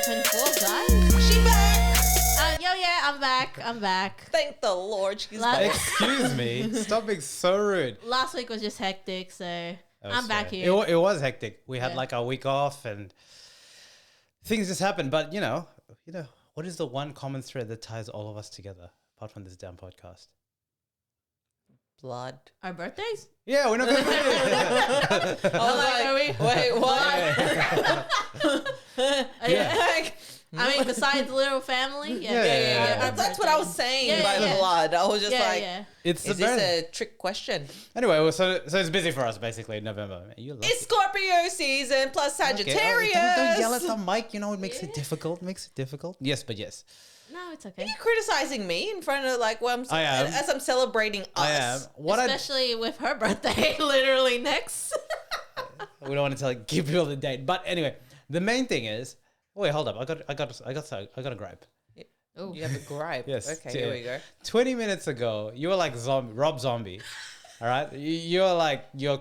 2024, guys. She back. I'm back. Thank the Lord she's Last- back. Excuse me. Stop being so rude. Last week was just hectic, so I'm back Sorry. here. It was hectic. We had Yeah. like a week off and things just happened. But you know, what is the one common thread that ties all of us together apart from this damn podcast? Blood. Our birthdays? Yeah, we're not going to I was like, wait, what? Yeah. I mean, besides the little family. Yeah. That's what I was saying Yeah, by yeah. blood. I was just Yeah. It's is this a trick question? Anyway, well, so it's busy for us basically in November. You love It's Scorpio season plus Sagittarius. Don't yell at the mic. You know, it makes it difficult. Yes, but yes. No, it's okay. Are you criticizing me in front of I am. as I'm celebrating us? I am. Especially with her birthday literally next. We don't want to give people the date, but anyway, the main thing is. Wait, hold up. I got a gripe. Ooh. You have a gripe. Yes. Okay, here we go. 20 minutes ago, you were like Rob Zombie. All right, you're like your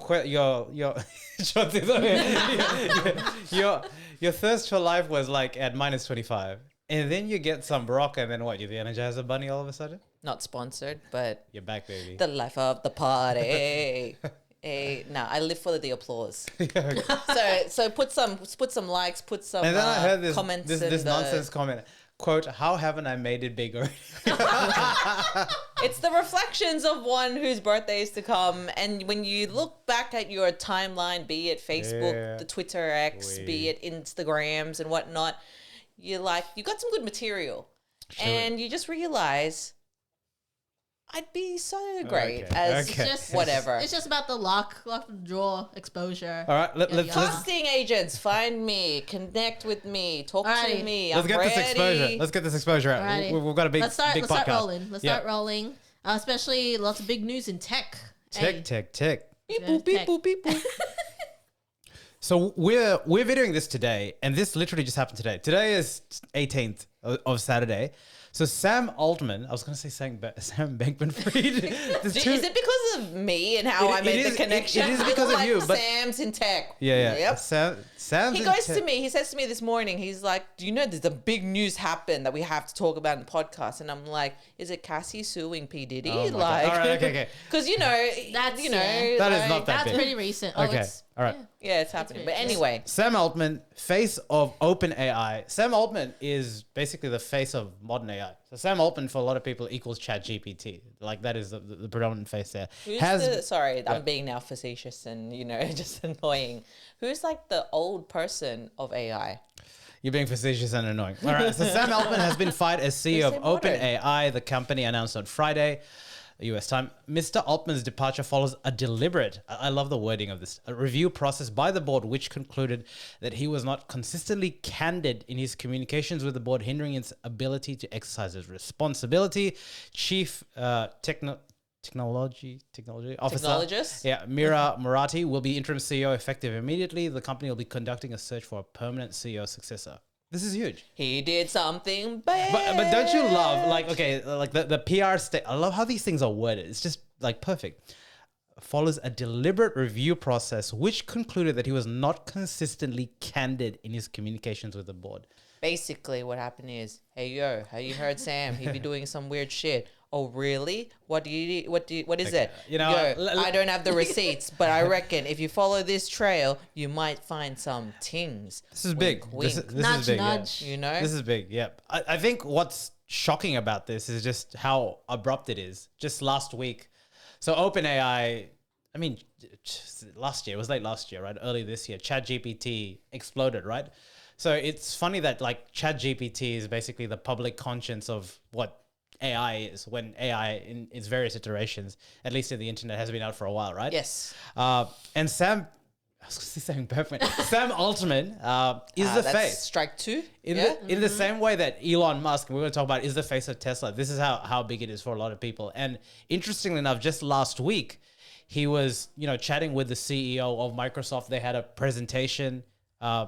thirst for life was like at -25, and then you get some rock, and then what? You're the Energizer Bunny all of a sudden. Not sponsored, but You're back, baby. the life of the party. No, I live for the applause. So put some likes, put some And then I heard this comments. this nonsense comment. Quote, how haven't I made it bigger? It's the reflections of one whose birthday is to come. And when you look back at your timeline, be it Facebook, the Twitter X, be it Instagrams and whatnot, you got some good material. Sure. And you just realize I'd be so great as Just whatever. It's just about the lock the draw exposure. All right, let's Casting agents, find me, connect with me, talk to Alrighty. me. let's I'm get ready. this exposure. Let's get this exposure out. Alrighty. We've got a big Let's start podcast. rolling. Let's start rolling. Especially lots of big news in tech. Hey. Tech. Beep, boop, beep, boop, beep, boop. So we're videoing this today, and this literally just happened today. Today is 18th of Saturday. So Sam Altman, I was going to say Sam Bankman-Fried. Is it because of me and how I made the connection? It is because of you, but Sam's in tech. yeah. Yep. Sam's He in goes tech. to me. He says to me this morning. He's like, "Do you know there's a big news happened that we have to talk about in the podcast?" And I'm like, "Is it Cassie suing P Diddy?" Oh my God. All right, okay. Because That's- you know, That is not that That's big. pretty recent. Okay, It's, all right. Yeah, it's happening. But pretty- anyway, Sam Altman, face of Open AI. Sam Altman is basically the face of modern AI. So Sam Altman, for a lot of people, equals ChatGPT. Like that is the predominant face there. sorry, I'm being now facetious and just annoying. Who's like the old person of AI? You're being facetious and annoying. All right. So Sam Altman has been fired as CEO of say modern. OpenAI. The company announced on Friday, US time. Mr. Altman's departure follows a deliberate, I love the wording of this, a review process by the board, which concluded that he was not consistently candid in his communications with the board, hindering its ability to exercise its responsibility. Chief Technology officer. Technologist? Yeah, Mira Murati will be interim CEO effective immediately. The company will be conducting a search for a permanent CEO successor. This is huge. He did something bad. But don't you love the PR state? I love how these things are worded. It's just like perfect. Follows a deliberate review process which concluded that he was not consistently candid in his communications with the board. Basically, what happened is, hey yo, have you heard Sam? He be doing some weird shit. Oh really? What is it? I don't have the receipts, but I reckon if you follow this trail, you might find some tings. This is big. Wink, This Nudge, is big. yeah. nudge. This is big. Yep. I think what's shocking about this is just how abrupt it is. Just last week. So OpenAI, I mean, last year, it was late last year, right? Early this year, ChatGPT exploded, right? So it's funny that like ChatGPT is basically the public conscience of what AI is, when AI in its various iterations, at least in the internet, has been out for a while, right? Yes. And Sam, I was saying perfect. Sam Altman is the That's face. strike two. In the same way that Elon Musk, we're going to talk about, is the face of Tesla. This is how big it is for a lot of people. And interestingly enough, just last week, he was chatting with the CEO of Microsoft. They had a presentation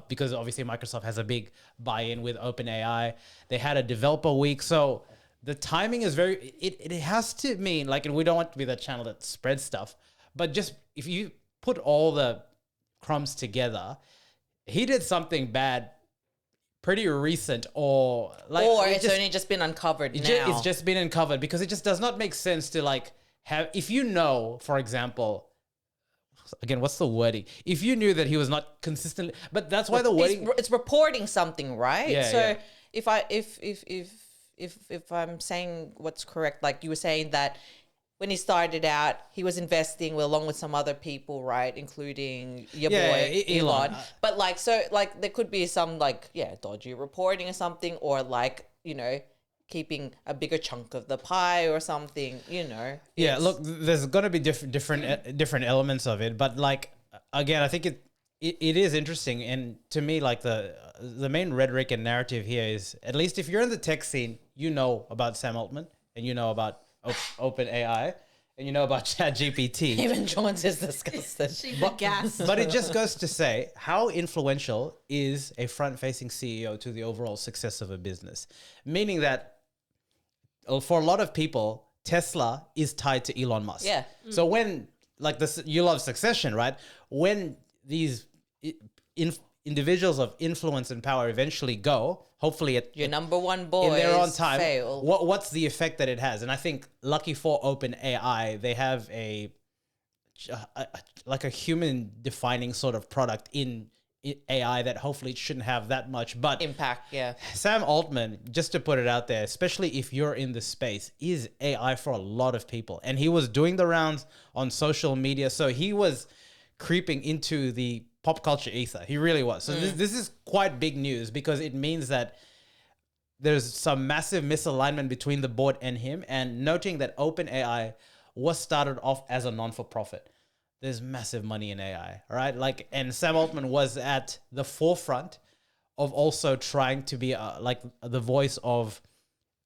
because obviously Microsoft has a big buy-in with OpenAI. They had a developer week. So the timing is it has to mean and we don't want to be the channel that spreads stuff, but just if you put all the crumbs together, he did something bad pretty recent, or like, or it's only just been uncovered now. It's just been uncovered because it just does not make sense to like have, if you know, for example, again, what's the wording? If you knew that he was not consistently, but that's why the wording, it's reporting something, right? Yeah, so yeah. if I'm saying what's correct, like you were saying that when he started out, he was investing along with some other people, right? Including your boy, Elon. But like, so like there could be some like, dodgy reporting or something, or like, keeping a bigger chunk of the pie or something, Yeah, look, there's going to be different elements of it. But like, again, I think it is interesting. And to me, like the main rhetoric and narrative here is, at least if you're in the tech scene, you know about Sam Altman and you know about Open AI, and you know about ChatGPT. Even Jones is disgusted. She's aghast. But it just goes to say, how influential is a front-facing CEO to the overall success of a business? Meaning that for a lot of people, Tesla is tied to Elon Musk. Yeah. So when, like this, you love Succession, right? When these individuals of influence and power eventually go, hopefully your number one boy in their own time, fail. What's the effect that it has? And I think lucky for Open AI, they have like a human defining sort of product in AI that hopefully it shouldn't have that much but impact. Yeah. Sam Altman, just to put it out there, especially if you're in the space, is AI for a lot of people. And he was doing the rounds on social media. So he was creeping into the pop culture ether. He really was. So this is quite big news, because it means that there's some massive misalignment between the board and him. And noting that OpenAI was started off as a non-for-profit. There's massive money in AI, right? Like, and Sam Altman was at the forefront of also trying to be like the voice of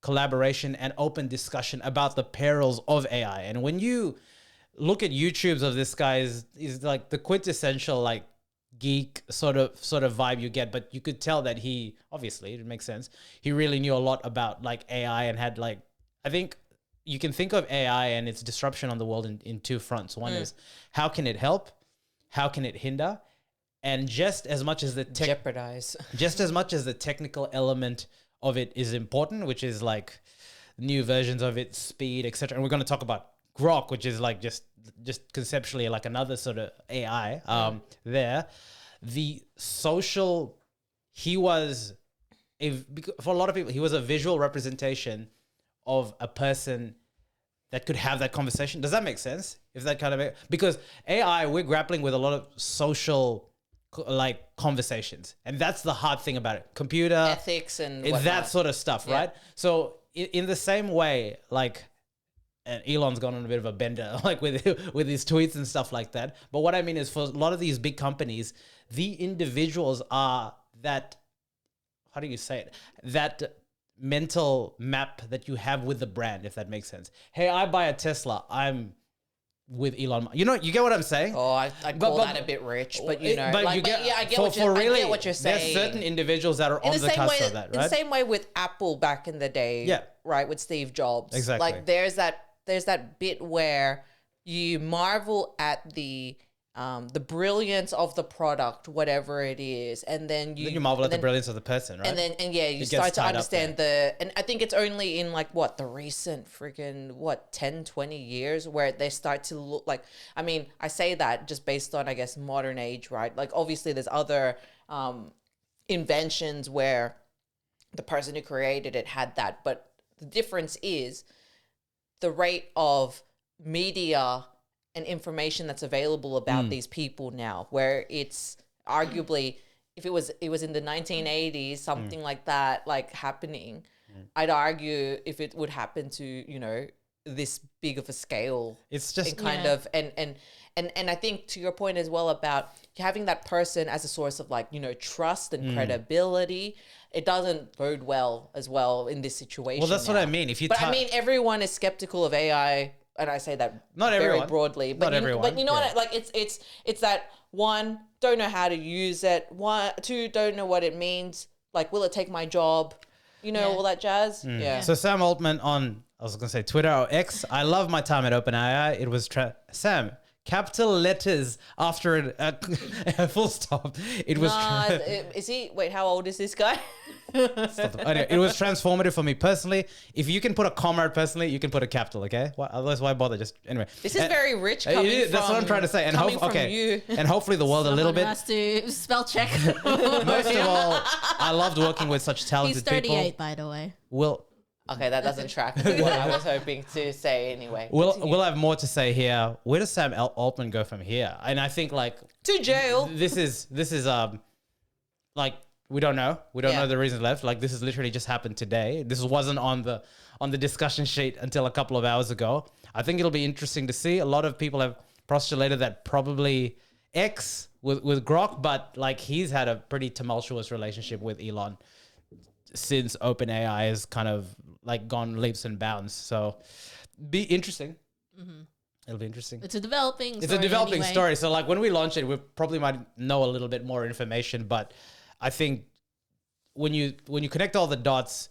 collaboration and open discussion about the perils of AI. And when you look at YouTubes of this guy, is like the quintessential like geek sort of vibe you get, but you could tell that he, obviously it makes sense, he really knew a lot about like AI and had like, I think you can think of AI and its disruption on the world in two fronts. One is, how can it help? How can it hinder? And just as much as jeopardize, just as much as the technical element of it is important, which is like new versions of it, speed, etc. And we're going to talk about Grok, which is like just conceptually like another sort of AI. There, the social, he was for a lot of people, he was a visual representation of a person that could have that conversation. Does that make sense? If that kind of, because AI, we're grappling with a lot of social like conversations, and that's the hard thing about it. Computer ethics and that sort of stuff, right? So in the same way, like, and Elon's gone on a bit of a bender, like with his tweets and stuff like that. But what I mean is, for a lot of these big companies, the individuals are that, how do you say it? That mental map that you have with the brand, if that makes sense. Hey, I buy a Tesla, I'm with Elon Musk. You get what I'm saying? Oh, I call that a bit rich, but you know, but like, you get, I get what you're saying. There's certain individuals that are on the cusp of that, right? In the same way with Apple back in the day, right, with Steve Jobs. Exactly. Like there's that bit where you marvel at the brilliance of the product, whatever it is, and then you marvel at the brilliance of the person, right? You start to understand and I think it's only in like the recent freaking 10-20 years where they start to look like, I mean, I say that just based on, I guess, modern age, right? Like obviously there's other inventions where the person who created it had that, but the difference is the rate of media and information that's available about these people now, where it's arguably, if it was in the 1980s, something like that, like happening, I'd argue if it would happen to, you know, this big of a scale, it's just kind of, and I think to your point as well about having that person as a source of like, you know, trust and credibility, it doesn't bode well as well in this situation. Well, that's now. what I mean. I mean, everyone is skeptical of AI. And I say that not very everyone. broadly, but you know what? Like it's that one, don't know how to use it. Two, don't know what it means. Like, will it take my job? You know, all that jazz. Yeah. So Sam Altman on, I was gonna say Twitter or X. I love my time at OpenAI. It was Sam. capital letters after a full stop. It was. Is he? Wait, how old is this guy? Anyway, it was transformative for me personally. If you can put a comma personally, you can put a capital. Okay, otherwise why bother? Just anyway. This is very rich. Coming that's what I'm trying to say. And you. And hopefully the world a little bit. Has to spell check. Most of all, I loved working with such talented He's 38, people. by the way. Okay, that doesn't track with what I was hoping to say anyway. We'll have more to say here. Where does Sam Altman go from here? And I think like to jail. This is like we don't know. We don't know the reasons left. Like this has literally just happened today. This wasn't on the discussion sheet until a couple of hours ago. I think it'll be interesting to see. A lot of people have postulated that probably X with Grok, but like he's had a pretty tumultuous relationship with Elon since OpenAI has kind of like gone leaps and bounds. So be interesting. Mm-hmm. It'll be interesting. It's a developing story. Story. So like when we launch it, we probably might know a little bit more information, but I think when you connect all the dots,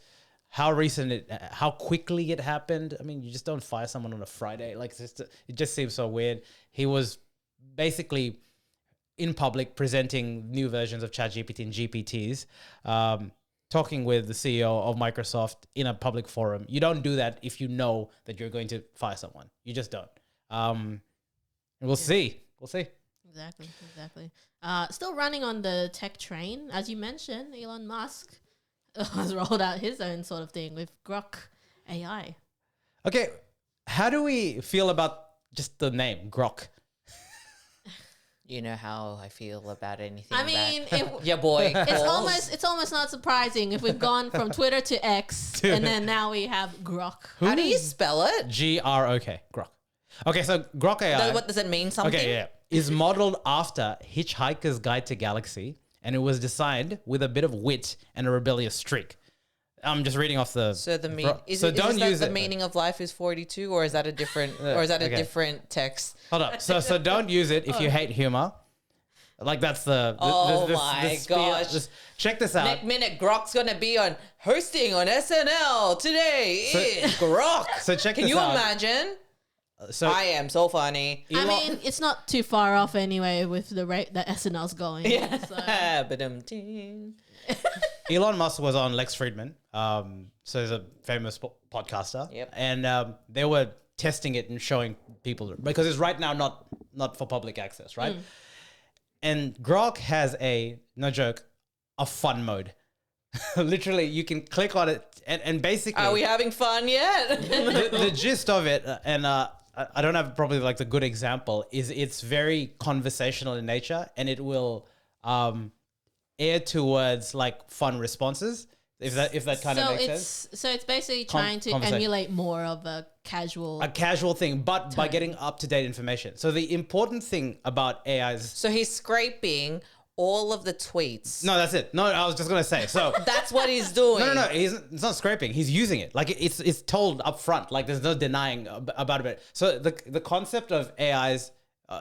how quickly it happened. I mean, you just don't fire someone on a Friday. Like it just seems so weird. He was basically in public presenting new versions of ChatGPT and GPTs, talking with the CEO of Microsoft in a public forum. You don't do that if you know that you're going to fire someone. You just don't. And we'll see. We'll see. Exactly. Still running on the tech train, as you mentioned, Elon Musk has rolled out his own sort of thing with Grok AI. Okay, how do we feel about just the name Grok? You know how I feel about anything. I mean, yeah, boy. It's almost not surprising if we've gone from Twitter to X, and then now we have Grok. How do you spell it? Grok. Grok. Okay, so Grok AI. What does it mean? Something? Okay, yeah. Is modeled after Hitchhiker's Guide to Galaxy, and it was designed with a bit of wit and a rebellious streak. I'm just reading off the. So the meaning of life is 42, or is that a different, different text? Hold up. So don't use it if you hate humor. Like that's the. My gosh! Just check this out. Next minute, Grok's gonna be hosting on SNL today. It's Grok. So check Can this out. Can you imagine? So I am so funny. I mean, it's not too far off anyway with the rate that SNL's going. Yeah. So. Elon Musk was on Lex Fridman. So he's a famous podcaster. Yep. And they were testing it and showing people because it's right now not for public access, right? And Grok has no joke, a fun mode. Literally, you can click on it and basically. Are we having fun yet? the gist of it, and I don't have probably like the good example, is it's very conversational in nature and it will air towards like fun responses. If that kind of makes sense. So it's basically trying to emulate more of a casual thing, but by getting up-to-date information. So the important thing about AI is... So he's scraping all of the tweets. No, that's it. No, I was just going to say. So that's what he's doing. No. It's not scraping. He's using it. Like it's told up front. Like there's no denying about it. So the concept of AIs,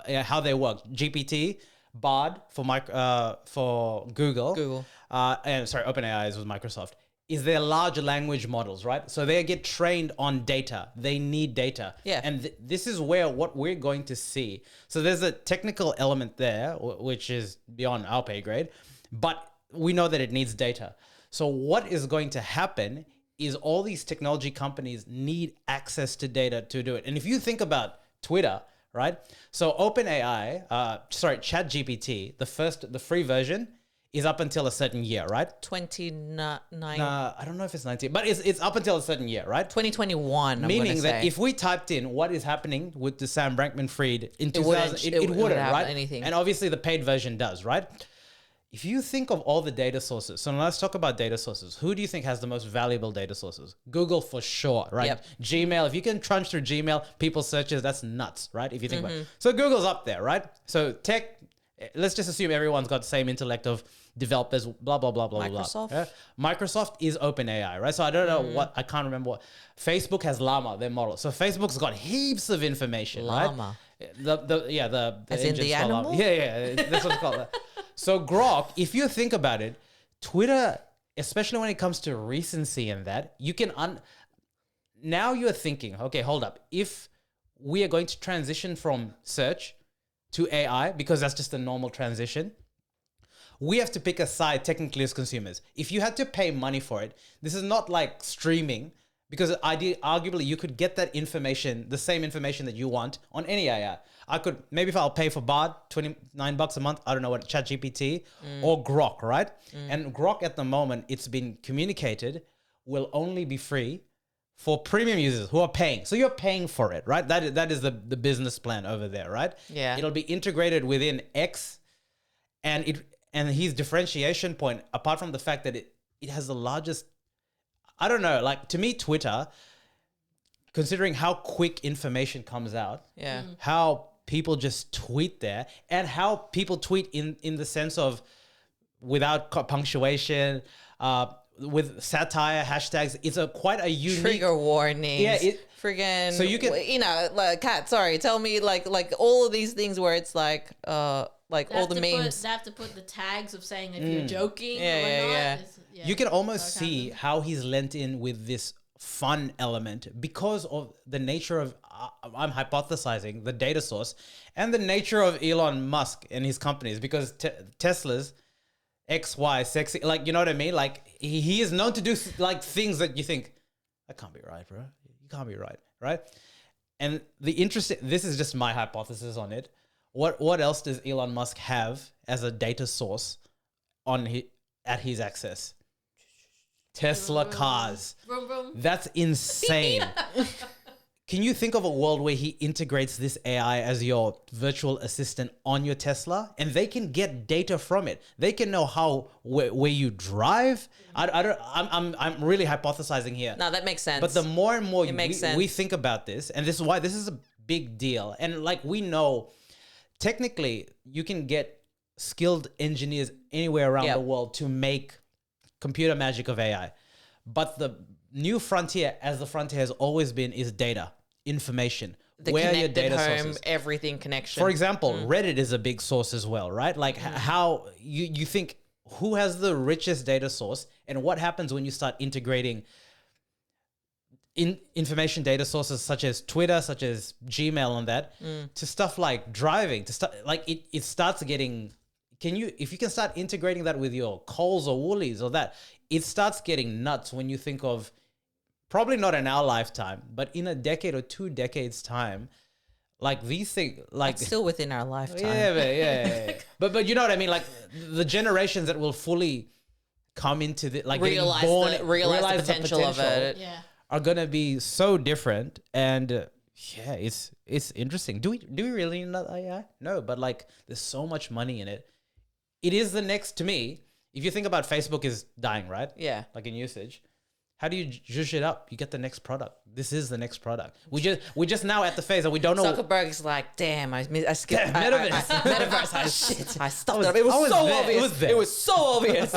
how they work, GPT, Bard for Google. And sorry, OpenAI is with Microsoft, is their large language models, right? So they get trained on data. They need data. Yeah. And this is what we're going to see. So there's a technical element there, which is beyond our pay grade, but we know that it needs data. So what is going to happen is all these technology companies need access to data to do it. And if you think about Twitter, right? So OpenAI, ChatGPT, the free version, is up until a certain year, right? 29. I don't know if it's 19, but it's up until a certain year, right? 2021. Meaning that if we typed in what is happening with the Sam Bankman-Fried in 2000, it wouldn't, right? Anything. And obviously the paid version does, right? If you think of all the data sources, so let's talk about data sources. Who do you think has the most valuable data sources? Google for sure, right? Yep. Gmail, if you can trunch through Gmail, people's searches, that's nuts, right? If you think about it. So Google's up there, right? So tech, let's just assume everyone's got the same intellect of developers, blah, blah, blah, blah, Microsoft? blah. Yeah? Microsoft is OpenAI, right? So I don't know I can't remember what. Facebook has Llama, their model. So Facebook's got heaps of information, Llama. right? The as in the animal? Llama. Yeah, that's what it's called. So Grok, if you think about it, Twitter, especially when it comes to recency and that, you can now you're thinking, okay, hold up. If we are going to transition from search to AI, because that's just a normal transition, we have to pick a side technically as consumers. If you had to pay money for it, this is not like streaming, because arguably you could get that information, the same information that you want on any AI. I could, maybe if I'll pay for Bard, $29 a month, I don't know what, ChatGPT or Grok, right? And Grok at the moment, it's been communicated, will only be free for premium users who are paying. So you're paying for it, right? That is the business plan over there, right? Yeah. It'll be integrated within X, and his differentiation point, apart from the fact that it has the largest, I don't know, like to me, Twitter, considering how quick information comes out, how people just tweet there, and how people tweet in the sense of without punctuation, with satire, hashtags, it's quite a unique trigger warnings. Yeah, friggin'. So you can, like, Kat, sorry, tell me like all of these things where it's like all the memes. They have to put the tags of saying if you're joking or not. Yeah. You can almost see how he's lent in with this fun element because of the nature of, I'm hypothesizing, the data source and the nature of Elon Musk and his companies, because Tesla's XY sexy, like, you know what I mean? Like he is known to do like things that you think, that can't be right, bro. You can't be right? And this is just my hypothesis on it. What else does Elon Musk have as a data source at his access? Tesla cars. Vroom, vroom. That's insane. Can you think of a world where he integrates this AI as your virtual assistant on your Tesla, and they can get data from it? They can know where you drive. I'm really hypothesizing here. No, that makes sense. But the more and more we think about this, and this is why this is a big deal. And like, we know, technically, you can get skilled engineers anywhere around the world to make computer magic of AI. But the new frontier, as the frontier has always been, is data, information. Where are your data sources? Everything connection. For example, Reddit is a big source as well, right? Like how you think, who has the richest data source, and what happens when you start integrating information data sources such as Twitter, such as Gmail and that, to stuff like driving, to stuff like it starts getting, if you can start integrating that with your Coles or Woolies or that, it starts getting nuts when you think of, probably not in our lifetime, but in a decade or 2 decades time, like these things, like it's still within our lifetime. Yeah. But you know what I mean? Like the generations that will fully come into the, like, realize the potential of it. Yeah. Are gonna be so different, and it's interesting. Do we really need another AI? No, but like, there's so much money in it. It is the next, to me. If you think about, Facebook is dying, right? Yeah. Like in usage. How do you zhuzh it up? You get the next product. This is the next product. We're just now at the phase that we don't know. Zuckerberg's like, damn, I skipped Metaverse. Metaverse. Shit, I stopped it. It was so obvious. It was so obvious.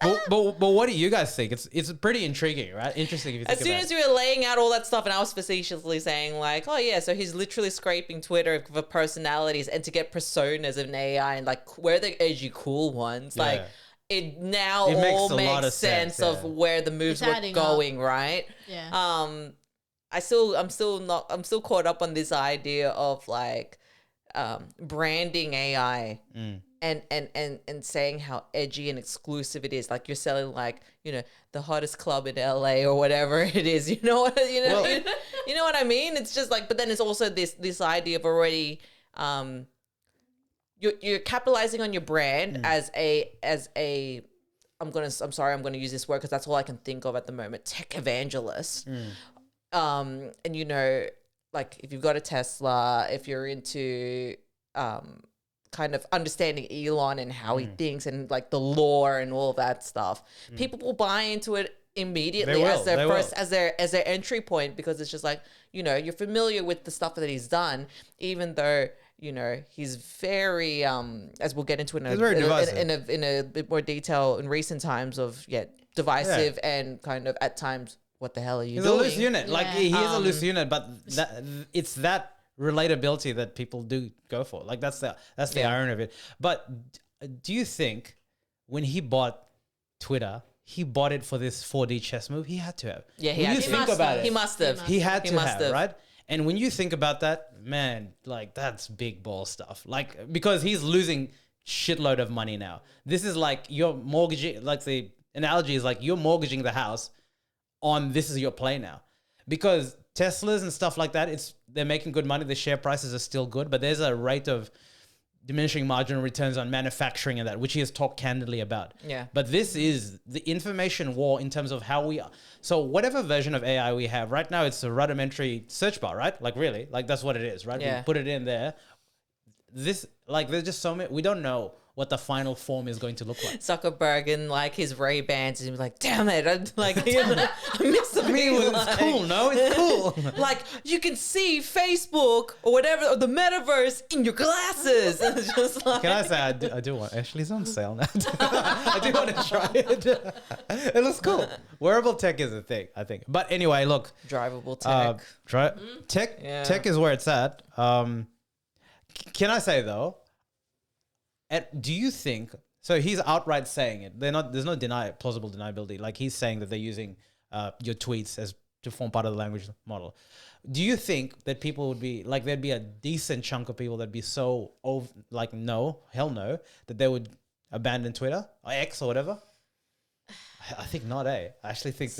But what do you guys think? It's pretty intriguing, right? Interesting if you think as soon as you were laying out all that stuff, and I was facetiously saying like, oh yeah, so he's literally scraping Twitter for personalities and to get personas of an AI, and like, where are the edgy cool ones? Yeah. Like, it now all makes sense of where the moves were going, right? Yeah. I'm still caught up on this idea of like branding AI. And saying how edgy and exclusive it is, like you're selling, like, you know, the hottest club in LA or whatever it is. You know what you know what I mean? It's just like, but then it's also this idea of already you're capitalizing on your brand as a I'm gonna use this word because that's all I can think of at the moment, tech evangelist. And you know, like, if you've got a Tesla, if you're into kind of understanding Elon and how he thinks and like the lore and all that stuff, people will buy into it immediately as their entry point, because it's just like, you know, you're familiar with the stuff that he's done, even though, you know, he's very as we'll get into in a bit more detail in recent times of divisive and kind of at times, what the hell are you doing? He's a loose unit. Like, he is a loose unit, but it's that relatability that people do go for. Like, that's the irony of it. But do you think when he bought Twitter, he bought it for this 4D chess move? He had to have. Yeah, He must have. He must have. He had to have, right? And when you think about that, man, like that's big ball stuff. Like, because he's losing shitload of money now. This is like you're mortgaging, like the analogy is like you're mortgaging the house on this is your play now. Because Teslas and stuff like that, they're making good money. The share prices are still good, but there's a rate of diminishing marginal returns on manufacturing and that, which he has talked candidly about. Yeah. But this is the information war in terms of how we are. So whatever version of AI we have right now, it's a rudimentary search bar, right? Like really, like that's what it is, right? Yeah. We put it in there. This, like, there's just so many, we don't know what the final form is going to look like. Zuckerberg and like his Ray-Bans, and he was like, damn it, I missed the It's cool, no? It's cool. Like, you can see Facebook or whatever, or the metaverse in your glasses. And it's just like... Can I say, I do want, actually it's on sale now. I do want to try it. It looks cool. Wearable tech is a thing, I think. But anyway, look. Drivable tech. Tech is where it's at. Can I say though, do you think, so he's outright saying it. There's no plausible deniability. Like he's saying that they're using your tweets to form part of the language model. Do you think that people would be, like there'd be a decent chunk of people that'd be so, like no, hell no, that they would abandon Twitter or X or whatever? I think not, I actually think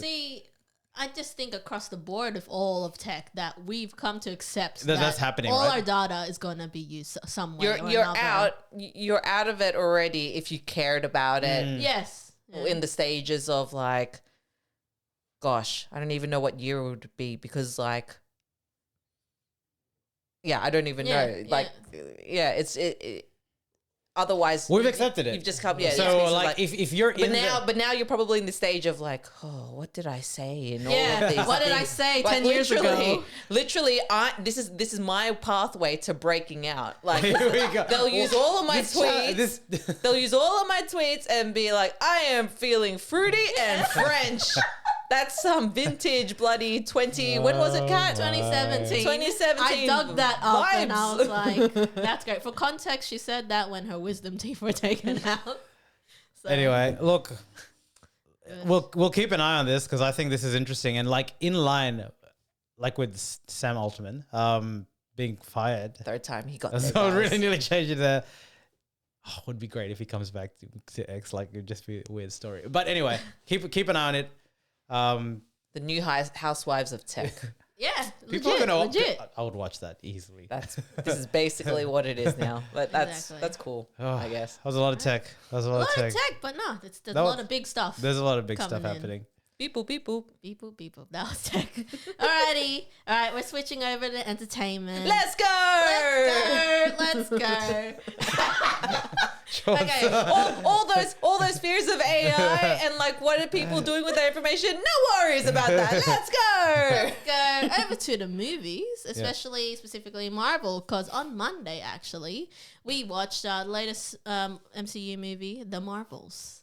I just think across the board of all of tech that we've come to accept that's happening, all right? our data is going to be used some way or You're another. you're out of it already if you cared about it. Yes. In the stages of like, gosh, I don't even know what year it would be because like, I don't even know. Like, it's otherwise, we've accepted it. You've just come, So like, if you're but now you're probably in the stage of like, oh, what did I say? And all of these what did I things. say Like, 10 years ago? Literally, this is my pathway to breaking out. Like, Here we go. they'll use all of my tweets. They'll use all of my tweets and be like, I am feeling fruity and French. That's some vintage bloody 20. When was it, Kat? 2017. 2017. I dug that up and I vibes. was like, that's great. For context, she said that when her wisdom teeth were taken out. So, Anyway, look, we'll keep an eye on this because I think this is interesting and like in line, like with Sam Altman being fired. Third time he got there, So it guys. really nearly changed it there. Oh, would be great if he comes back to X. Like it'd just be a weird story. But anyway, keep an eye on it. The new housewives of tech. yeah, People are legit, gonna. legit. I would watch that easily. This is basically what it is now. But that's Exactly. that's cool, Oh, I guess. That was a lot of tech. A lot of tech, but no, there's a lot of big stuff. There's a lot of big stuff coming in. happening. Beep boop, beep boop. Beep boop, beep boop. That was tech. Alrighty. All right, we're switching over to entertainment. Let's go! Let's go. Okay, all those fears of AI and like what are people doing with their information? No worries about that. Let's go. Go over to the movies, specifically Marvel, because on Monday actually we watched the latest MCU movie, The Marvels.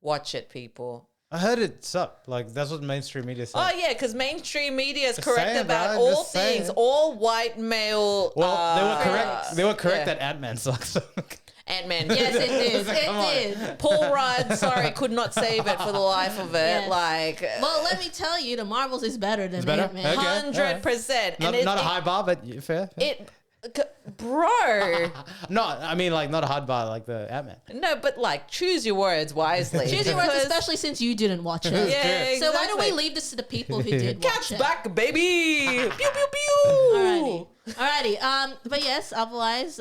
Watch it, people. I heard it sucked. Like that's what mainstream media said. Oh yeah, because mainstream media is Just correct saying, about bro, all just saying. things. All white male. Well, they were correct. They were correct yeah. that Ant-Man sucks. Ant-Man. Yes, it did. Come on. It did. Paul Rudd, sorry, could not save it for the life of it. Yes. Like, Well, let me tell you, The Marvels is better than better? Ant-Man. Okay. 100%. Not a high bar, but fair. Bro. No, I mean like not a hard bar like the Ant-Man. No, but like, choose your words wisely. Choose your words, Because- especially since you didn't watch it. Yeah, So why don't we exactly. leave this to the people who did watch Cat's it? back, baby. Pew, pew, pew. Alrighty. But yes, otherwise,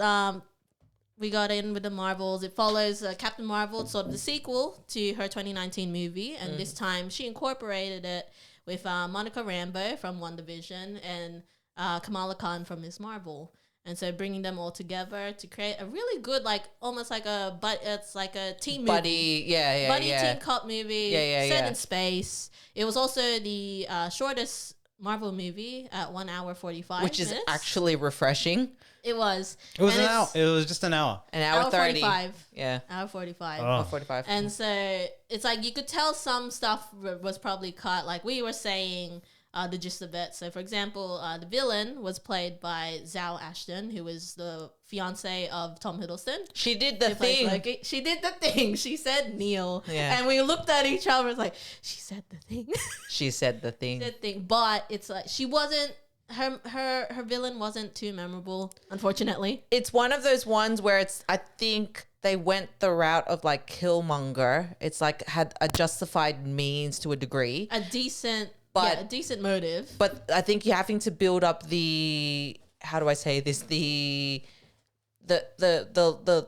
we got in with the Marvels. It follows Captain Marvel, sort of the sequel to her 2019 movie, and this time she incorporated it with Monica Rambeau from WandaVision and Kamala Khan from Ms. Marvel. And so bringing them all together to create a really good, like almost like it's like a team movie. Buddy, yeah. Buddy team cop movie set in space. It was also the shortest Marvel movie at 1 hour 45 Which minutes. is actually refreshing. It was. It was And an hour. it's It was just an hour. An hour 30. 45. Yeah. Hour 45. Oh. Hour 45. And so it's like you could tell some stuff was probably cut. Like we were saying the gist of it. So for example, the villain was played by Zhao Ashton, who was the fiance of Tom Hiddleston. She did the Who plays thing. Loki. She did the thing. She said Neil. Yeah. And we looked at each other. It's like, she said the thing. She said the thing. She said the thing. But it's like, she wasn't her villain wasn't too memorable, unfortunately. It's one of those ones where I think they went the route of like Killmonger. It's like had a justified means to a degree. A decent motive. But I think you're having to build up how do I say this? The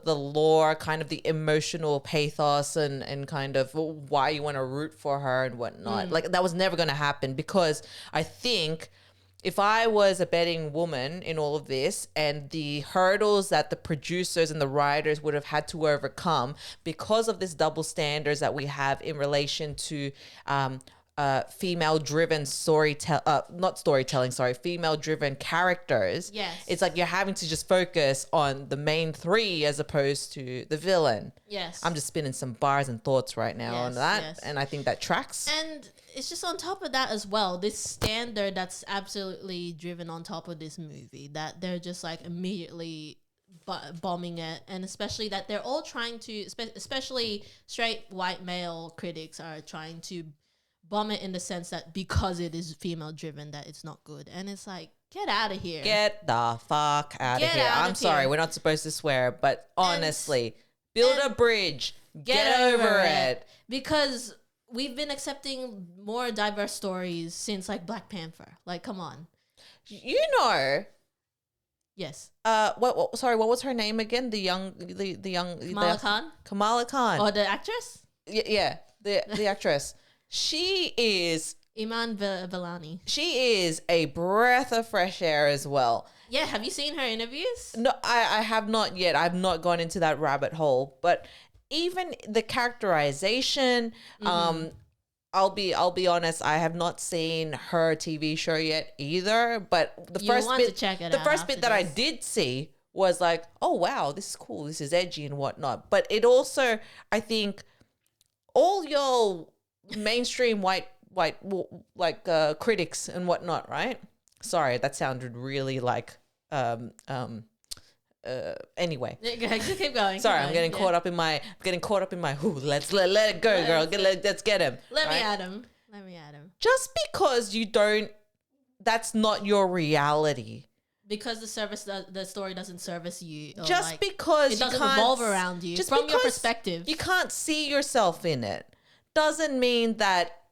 lore, kind of the emotional pathos and kind of why you want to root for her and whatnot. Like that was never going to happen, because I think if I was a betting woman in all of this, and the hurdles that the producers and the writers would have had to overcome because of this double standards that we have in relation to female-driven female-driven characters. Yes. It's like you're having to just focus on the main three as opposed to the villain. Yes. I'm just spinning some bars and thoughts right now on that, and I think that tracks. And it's just on top of that as well, this standard that's absolutely driven on top of this movie, that they're just like immediately bombing it, and especially that they're all trying to, especially straight white male critics are trying to bomb it in the sense that because it is female driven that it's not good. And it's like, get out of here. Get the fuck out of here. I'm sorry, we're not supposed to swear, but honestly, build a bridge. Get over it. Because we've been accepting more diverse stories since like Black Panther. Like, come on. You know. Yes. What was her name again? The young Kamala Khan? Kamala Khan. Or the actress? Yeah, the actress. She is Iman Vellani. She is a breath of fresh air as well. Yeah, have you seen her interviews? No, I have not yet. I've not gone into that rabbit hole. But even the characterization, I'll be honest, I have not seen her TV show yet either. But the first bit that I did see was like, oh wow, this is cool. This is edgy and whatnot. But it also, I think, all your mainstream white critics and whatnot, right? Sorry, that sounded really like anyway. Keep going. Sorry, I'm getting caught up in my let's let it go, girl. Let's get him. Let me at him. Just because that's not your reality. Because the story doesn't service you. Just like, because it doesn't revolve around you. Just from your perspective. You can't see yourself in it. Doesn't mean that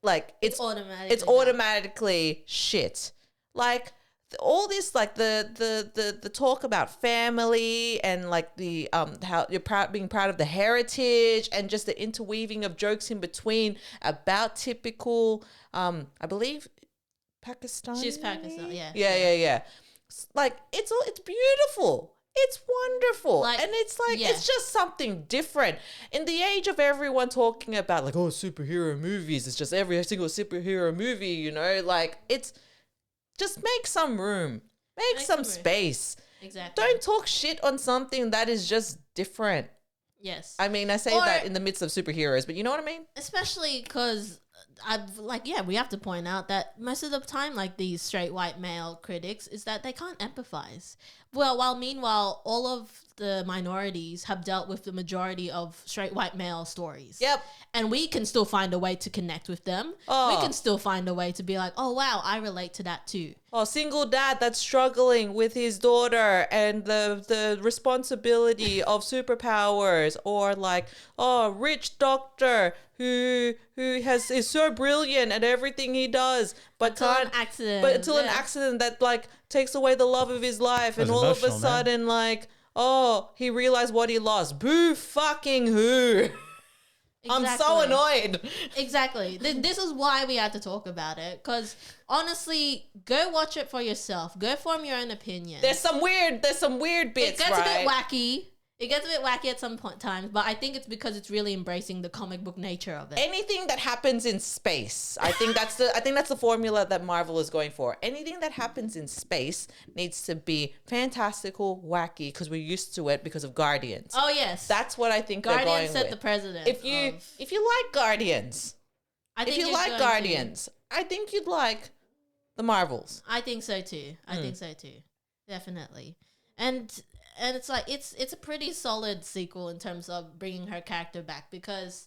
like it's automatically shit. Like all this, like the talk about family and like the how you're being proud of the heritage, and just the interweaving of jokes in between about typical I believe Pakistani. She's Pakistan, yeah. Yeah. Like it's beautiful. It's wonderful. Like, and it's like, it's just something different. In the age of everyone talking about like, oh, superhero movies, it's just every single superhero movie, you know, like it's just make some room, make some space. Exactly. Don't talk shit on something that is just different. Yes. I mean, I say that in the midst of superheroes, but you know what I mean? Especially because we have to point out that most of the time, like these straight white male critics, is that they can't empathize. Well, while meanwhile, all of the minorities have dealt with the majority of straight white male stories. Yep. And we can still find a way to connect with them. Oh. We can still find a way to be like, oh, wow, I relate to that too. Oh, single dad that's struggling with his daughter and the responsibility of superpowers, or like, oh, rich doctor who is so brilliant at everything he does, but until an accident that like takes away the love of his life, and all of a sudden, like, oh, he realized what he lost. Boo fucking who. Exactly. I'm so annoyed. Exactly. This is why we had to talk about it, because honestly, go watch it for yourself. Go form your own opinion. There's some weird bits, It gets a bit wacky. It gets a bit wacky at some times, but I think it's because it's really embracing the comic book nature of it. Anything that happens in space, I think that's the formula that Marvel is going for. Anything that happens in space needs to be fantastical, wacky, because we're used to it because of Guardians. Oh yes, that's what I think they're going with. Guardians set the precedent. If you like Guardians, I think you'd like the Marvels. I think so too. Definitely. And it's like it's a pretty solid sequel in terms of bringing her character back, because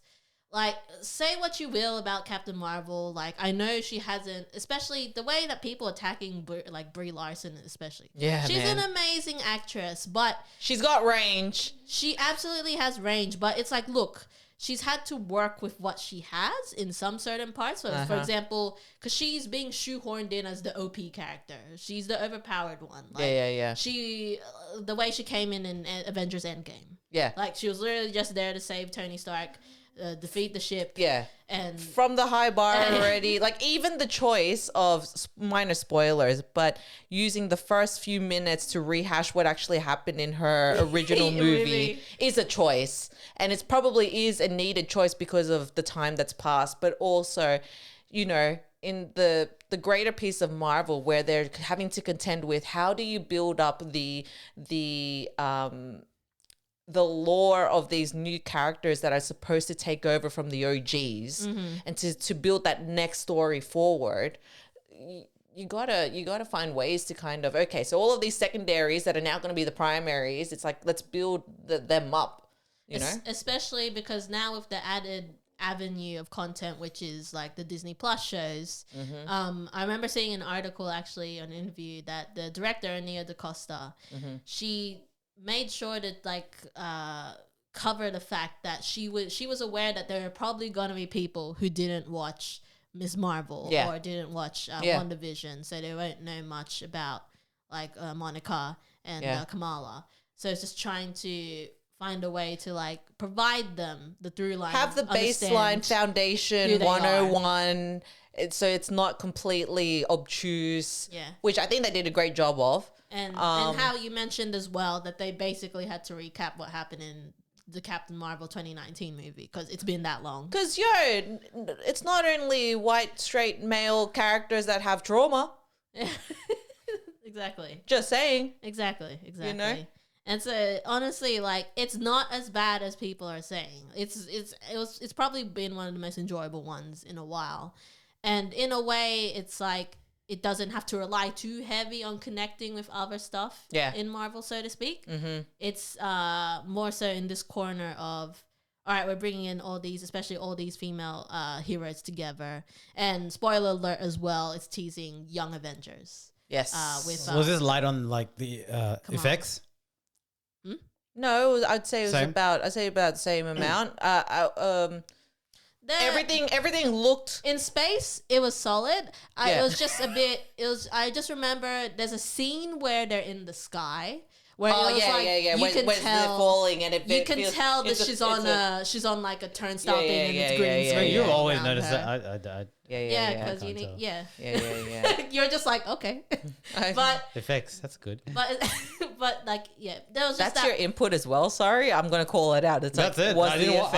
like, say what you will about Captain Marvel. Like, I know she hasn't, especially the way that people attacking Brie Larson, especially. Yeah, she's man. an amazing actress, but she's got range. She absolutely has range, but it's like, look, she's had to work with what she has in some certain parts. So, for example, because she's being shoehorned in as the OP character. She's the overpowered one. Like, yeah. She, the way she came in Avengers Endgame. Yeah. Like, she was literally just there to save Tony Stark, defeat the ship. Yeah. And from the high bar already, like even the choice of minor spoilers, but using the first few minutes to rehash what actually happened in her original movie is a choice. And it's probably is a needed choice because of the time that's passed, but also, you know, in the greater piece of Marvel where they're having to contend with how do you build up the lore of these new characters that are supposed to take over from the OGs and to build that next story forward. You gotta find ways to kind of, okay, so all of these secondaries that are now going to be the primaries, it's like, let's build them up, you know? Especially because now with the added avenue of content, which is like the Disney Plus shows. I remember seeing an article, actually, an interview, that the director, Nia DaCosta, she made sure to cover the fact that she was aware that there are probably gonna be people who didn't watch Ms. Marvel or didn't watch WandaVision, so they won't know much about like Monica and Kamala. So it's just trying to find a way to like provide them the through line, have the baseline foundation 101, so it's not completely obtuse. Which I think they did a great job of. And how you mentioned as well that they basically had to recap what happened in the Captain Marvel 2019 movie because it's been that long. Because, it's not only white, straight, male characters that have trauma. Exactly. Just saying. Exactly. You know? And so, honestly, like, it's not as bad as people are saying. It's probably been one of the most enjoyable ones in a while. And in a way, it's like, it doesn't have to rely too heavy on connecting with other stuff in Marvel, so to speak. It's more so in this corner of, all right, we're bringing in all these, especially all these female heroes together. And spoiler alert as well, it's teasing Young Avengers. Yes. Was this light on like the effects? No, I'd say it was about the same amount. Everything looked in space. It was solid. It was just a bit. I just remember there's a scene where they're in the sky. Where you can tell falling and you can tell that she's on like a turnstile thing and it's green screen. You always notice that. Because you need You're just like, okay, but effects, that's good. But like there was just that's your input as well. Sorry, I'm gonna call it out. That's it. I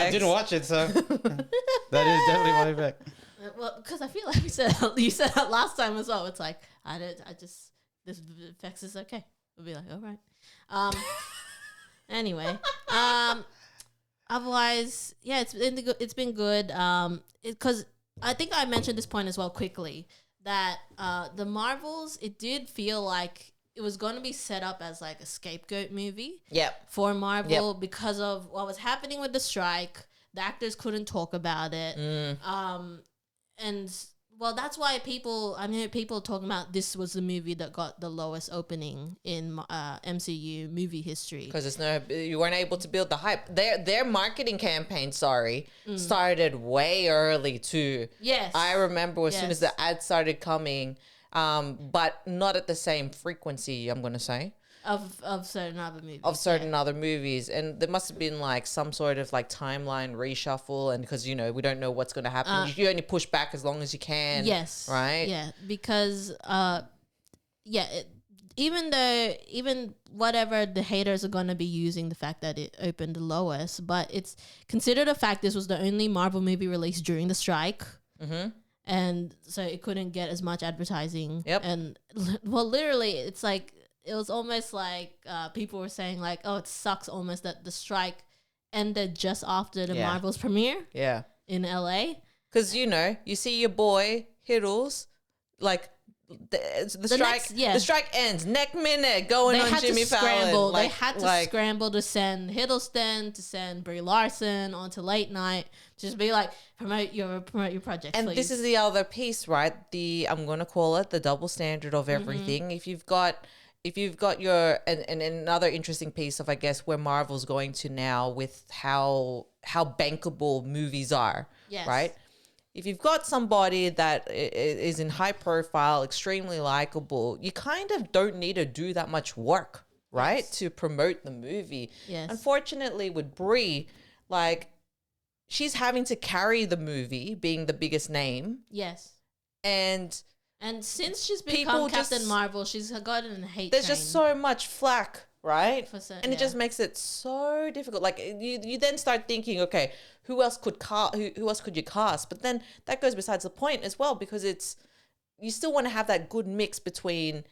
didn't watch it, so that is definitely my effect. Well, because I feel like you said that last time as well. It's like this effects is okay. We'll be like, all right. Anyway, otherwise, it's been good. Because I think I mentioned this point as well quickly that the Marvels, it did feel like it was going to be set up as like a scapegoat movie. For Marvel because of what was happening with the strike. The actors couldn't talk about it. And well, that's why people talking about this was the movie that got the lowest opening in MCU movie history. Because you weren't able to build the hype. Their marketing campaign, started way early too. Yes. I remember as soon as the ads started coming, but not at the same frequency, I'm going to say. Of certain other movies. Other movies. And there must have been like some sort of like timeline reshuffle, and because, we don't know what's going to happen. You only push back as long as you can. Yes. Right? Yeah. Because, even whatever the haters are going to be using the fact that it opened the lowest, but it's considered a fact this was the only Marvel movie released during the strike. And so it couldn't get as much advertising. And well, literally, it's like, it was almost like people were saying like, oh, it sucks almost that the strike ended just after the Marvel's premiere in LA. Because, you see your boy, Hiddles, like the strike ends next minute. Going on Jimmy Fallon. They had to scramble to send Hiddleston, to send Brie Larson onto late night. Just be like, promote your project. And please. This is the other piece, right? I'm going to call it the double standard of everything. If you've got your and another interesting piece of, I guess, where Marvel's going to now with how bankable movies are, right? If you've got somebody that is in high profile, extremely likable, you kind of don't need to do that much work, right? To promote the movie. Yes. Unfortunately, with Brie, like, she's having to carry the movie, being the biggest name. Yes. And since she's become Captain Marvel, she's gotten a hate. There's just so much flack, right? And it yeah. just makes it so difficult. Like, you then start thinking, okay, who else could you cast? But then that goes besides the point as well, because you still want to have that good mix between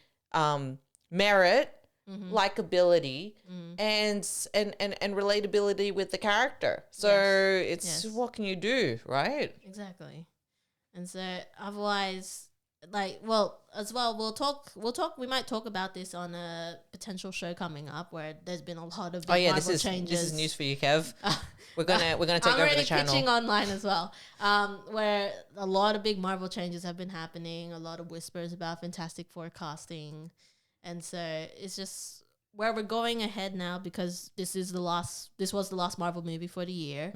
merit, likability, and relatability with the character. So it's what can you do, right? Exactly. And so otherwise, we might talk about this on a potential show coming up where there's been a lot of big Marvel changes. This is news for you, Kev. We're gonna take over the channel. I'm already pitching online as well, where a lot of big Marvel changes have been happening. A lot of whispers about Fantastic Four casting, and so it's just where we're going ahead now, because this was the last Marvel movie for the year.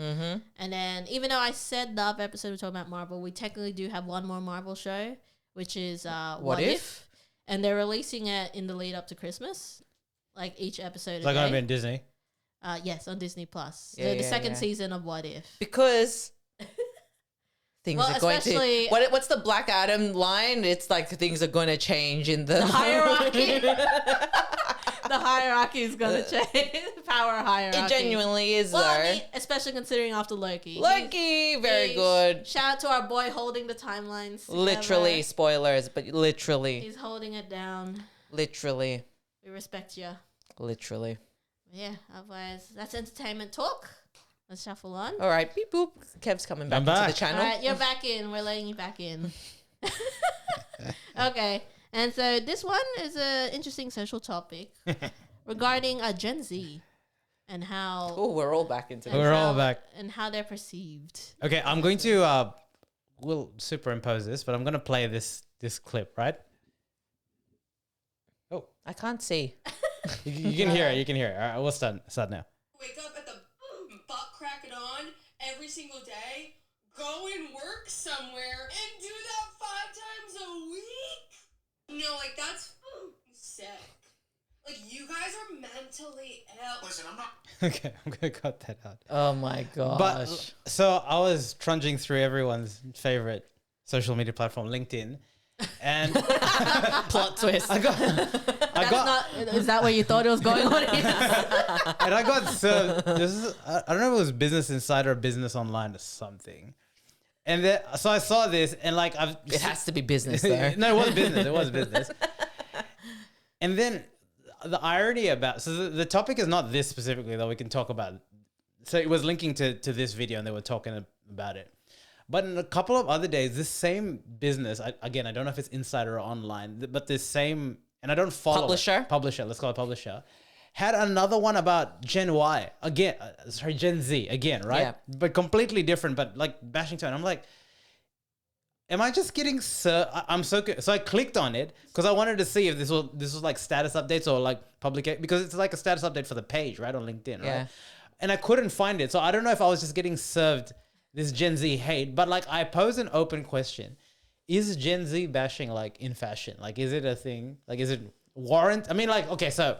And then, even though I said the other episode we're talking about Marvel, we technically do have one more Marvel show, which is What If? And they're releasing it in the lead up to Christmas, like each episode. It's like going to be in Disney. Yes, on Disney Plus. The second season of What If. Because things are going to... What's the Black Adam line? It's like things are going to change in the hierarchy. The hierarchy is going to change. Power hierarchy. It genuinely is, well, though. I mean, especially considering after Loki. Very good. Shout out to our boy holding the timelines together. Literally, spoilers, but literally. He's holding it down. Literally. We respect you. Literally. Yeah, otherwise, that's entertainment talk. Let's shuffle on. All right, beep boop. Kev's coming back into the channel. All right, you're back in. We're letting you back in. Okay. And so this one is an interesting social topic regarding Gen Z and how... Oh, we're all back into it. We're all back. And how they're perceived. Okay, I'm going to... we'll superimpose this, but I'm going to play this clip, right? Oh. I can't see. You can hear it. You can hear it. All right, we'll start now. Wake up at the butt crack it on every single day, go and work somewhere, and do that 5 times a week? No, like, that's sick. Like, you guys are mentally ill. Listen, I'm not... Okay, I'm going to cut that out. Oh, my gosh. But, so I was trudging through everyone's favorite social media platform, LinkedIn, and... Plot twist. Is that where you thought it was going on? And I got served... I don't know if it was Business Insider or Business Online or something. And so I saw this, and like it has to be business, though. No, it was business. It was business. And then the irony about the topic is not this specifically, though. We can talk about. So it was linking to this video, and they were talking about it. But in a couple of other days, this same business, I don't know if it's Insider or Online, but this same, and I don't follow publisher. Let's call it publisher. Had another one about Gen Y again, Gen Z again, right? Yeah. But completely different, but like bashing tone. I'm like, am I just getting so I clicked on it because I wanted to see if this was like status updates or like public, because it's like a status update for the page, right, on LinkedIn, right? Yeah. And I couldn't find it, so I don't know if I was just getting served this Gen Z hate, but like I pose an open question: is Gen Z bashing like in fashion? Like, is it a thing? Like, is it warrant? I mean, like, okay, so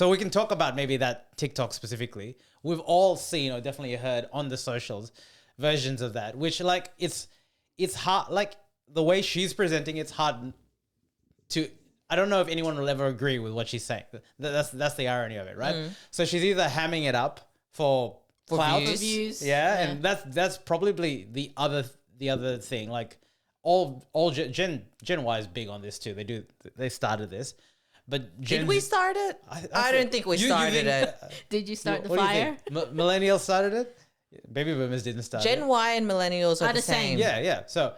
we can talk about maybe that TikTok specifically. We've all seen or definitely heard on the socials versions of that, which like it's hard. Like the way she's presenting, it's hard to. I don't know if anyone will ever agree with what she's saying. That's the irony of it, right? So she's either hamming it up for clout, views, yeah, and that's probably the other thing. Like all Gen Y is big on this too. They started this. But did we start it? I don't think we started it. Did you start the fire? Millennials started it? Baby boomers didn't start it. Gen Y and millennials are the same. Yeah. So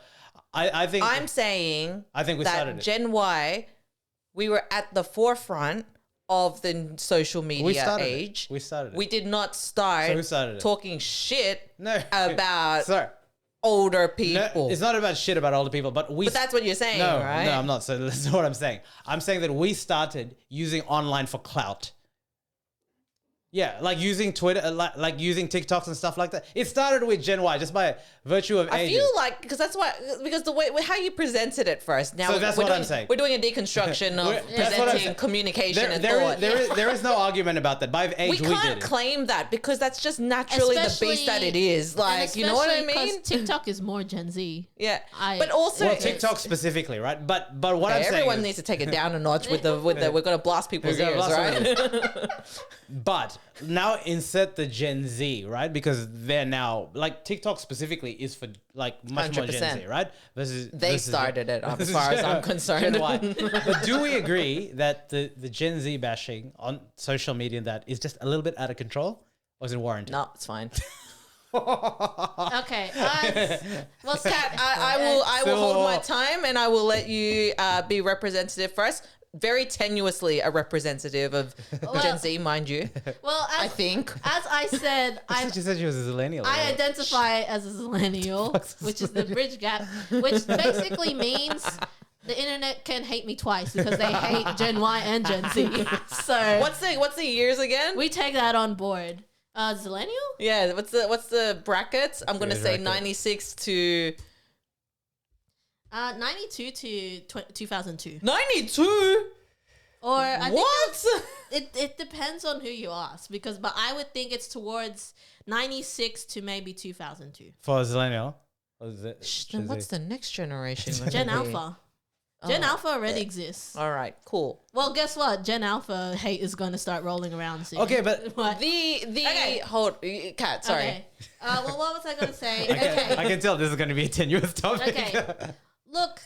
I think I'm saying I think we that started it. Gen Y, we were at the forefront of the social media age. We started it. We did not start So who started it? talking shit No. about Sorry. older No, people. it's not about shit about older people, but But that's what you're saying, right? No, I'm not. So this is what I'm saying. I'm saying that we started using online for clout. Yeah, like using Twitter, like using TikToks and stuff like that. It started with Gen Y just by virtue of I ages. feel like because the way how you presented it first. Now So that's we're what doing, I'm saying. We're doing a deconstruction of That's what I'm presenting saying. communication and thought. There is no argument about that. By age, We we can't did it. claim that because that's just naturally the beast that it is. Like, you know what I mean? Because TikTok is more Gen Z. Yeah, I- but also Well, TikTok specifically, right? But what I'm saying everyone is, needs to take it down a notch with the we're gonna blast people's We're gonna ears, blast right? But now insert the Gen Z, right? Because they're now like TikTok specifically is for like much more Gen 100%. Z, right? Versus They started it, as far as I'm concerned. Gen Y. But do we agree that the Gen Z bashing on social media that is just a little bit out of control, or is it warranted? No, it's fine. Okay. Well, Kat, I will hold my time and I will let you be representative first. Very tenuously a representative of Gen Z, mind you. Well, I think. as I said, She said she was a millennial. I right? identify as a millennial, which is the bridge gap, which basically means the internet can hate me twice because they hate Gen Y and Gen Z. So What's the years again? we take that on board. Zillennial? Yeah, what's the brackets? I'm gonna say bracket. 96 to 92 to 2002. 92. Or I What? think it depends on who you ask but I would think it's towards 96 to maybe 2002. For Zillennial. Then what's the next generation? gonna Gen be? Alpha. Gen Alpha already exists. All right, cool. Well, guess what? Gen Alpha hate is going to start rolling around soon. Okay, but What? Hold, Kat, sorry. Okay. Well, what was I going to say? Okay. I can tell this is going to be a tenuous topic. Okay. Look,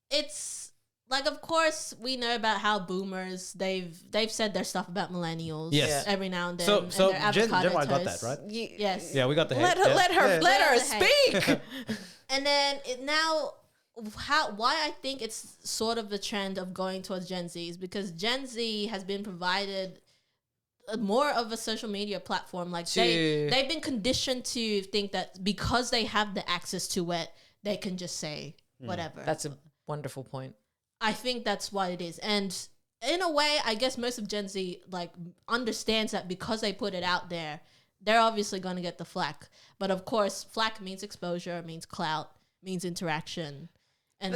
it's like, of course, we know about how boomers they've said their stuff about millennials. Yes. Every now and then. So and their Gen avocado Y got that, toast. right? Yes. Yeah, we got the hate. Let her Yeah. let her Yeah, the hate. speak. And then why I think it's sort of the trend of going towards Gen Z is because Gen Z has been provided more of a social media platform. Like they've been conditioned to think that because they have the access to it, they can just say whatever. That's a wonderful point. I think that's what it is. And in a way, I guess most of Gen Z like understands that because they put it out there, they're obviously going to get the flack. But of course, flack means exposure, means clout, means interaction. And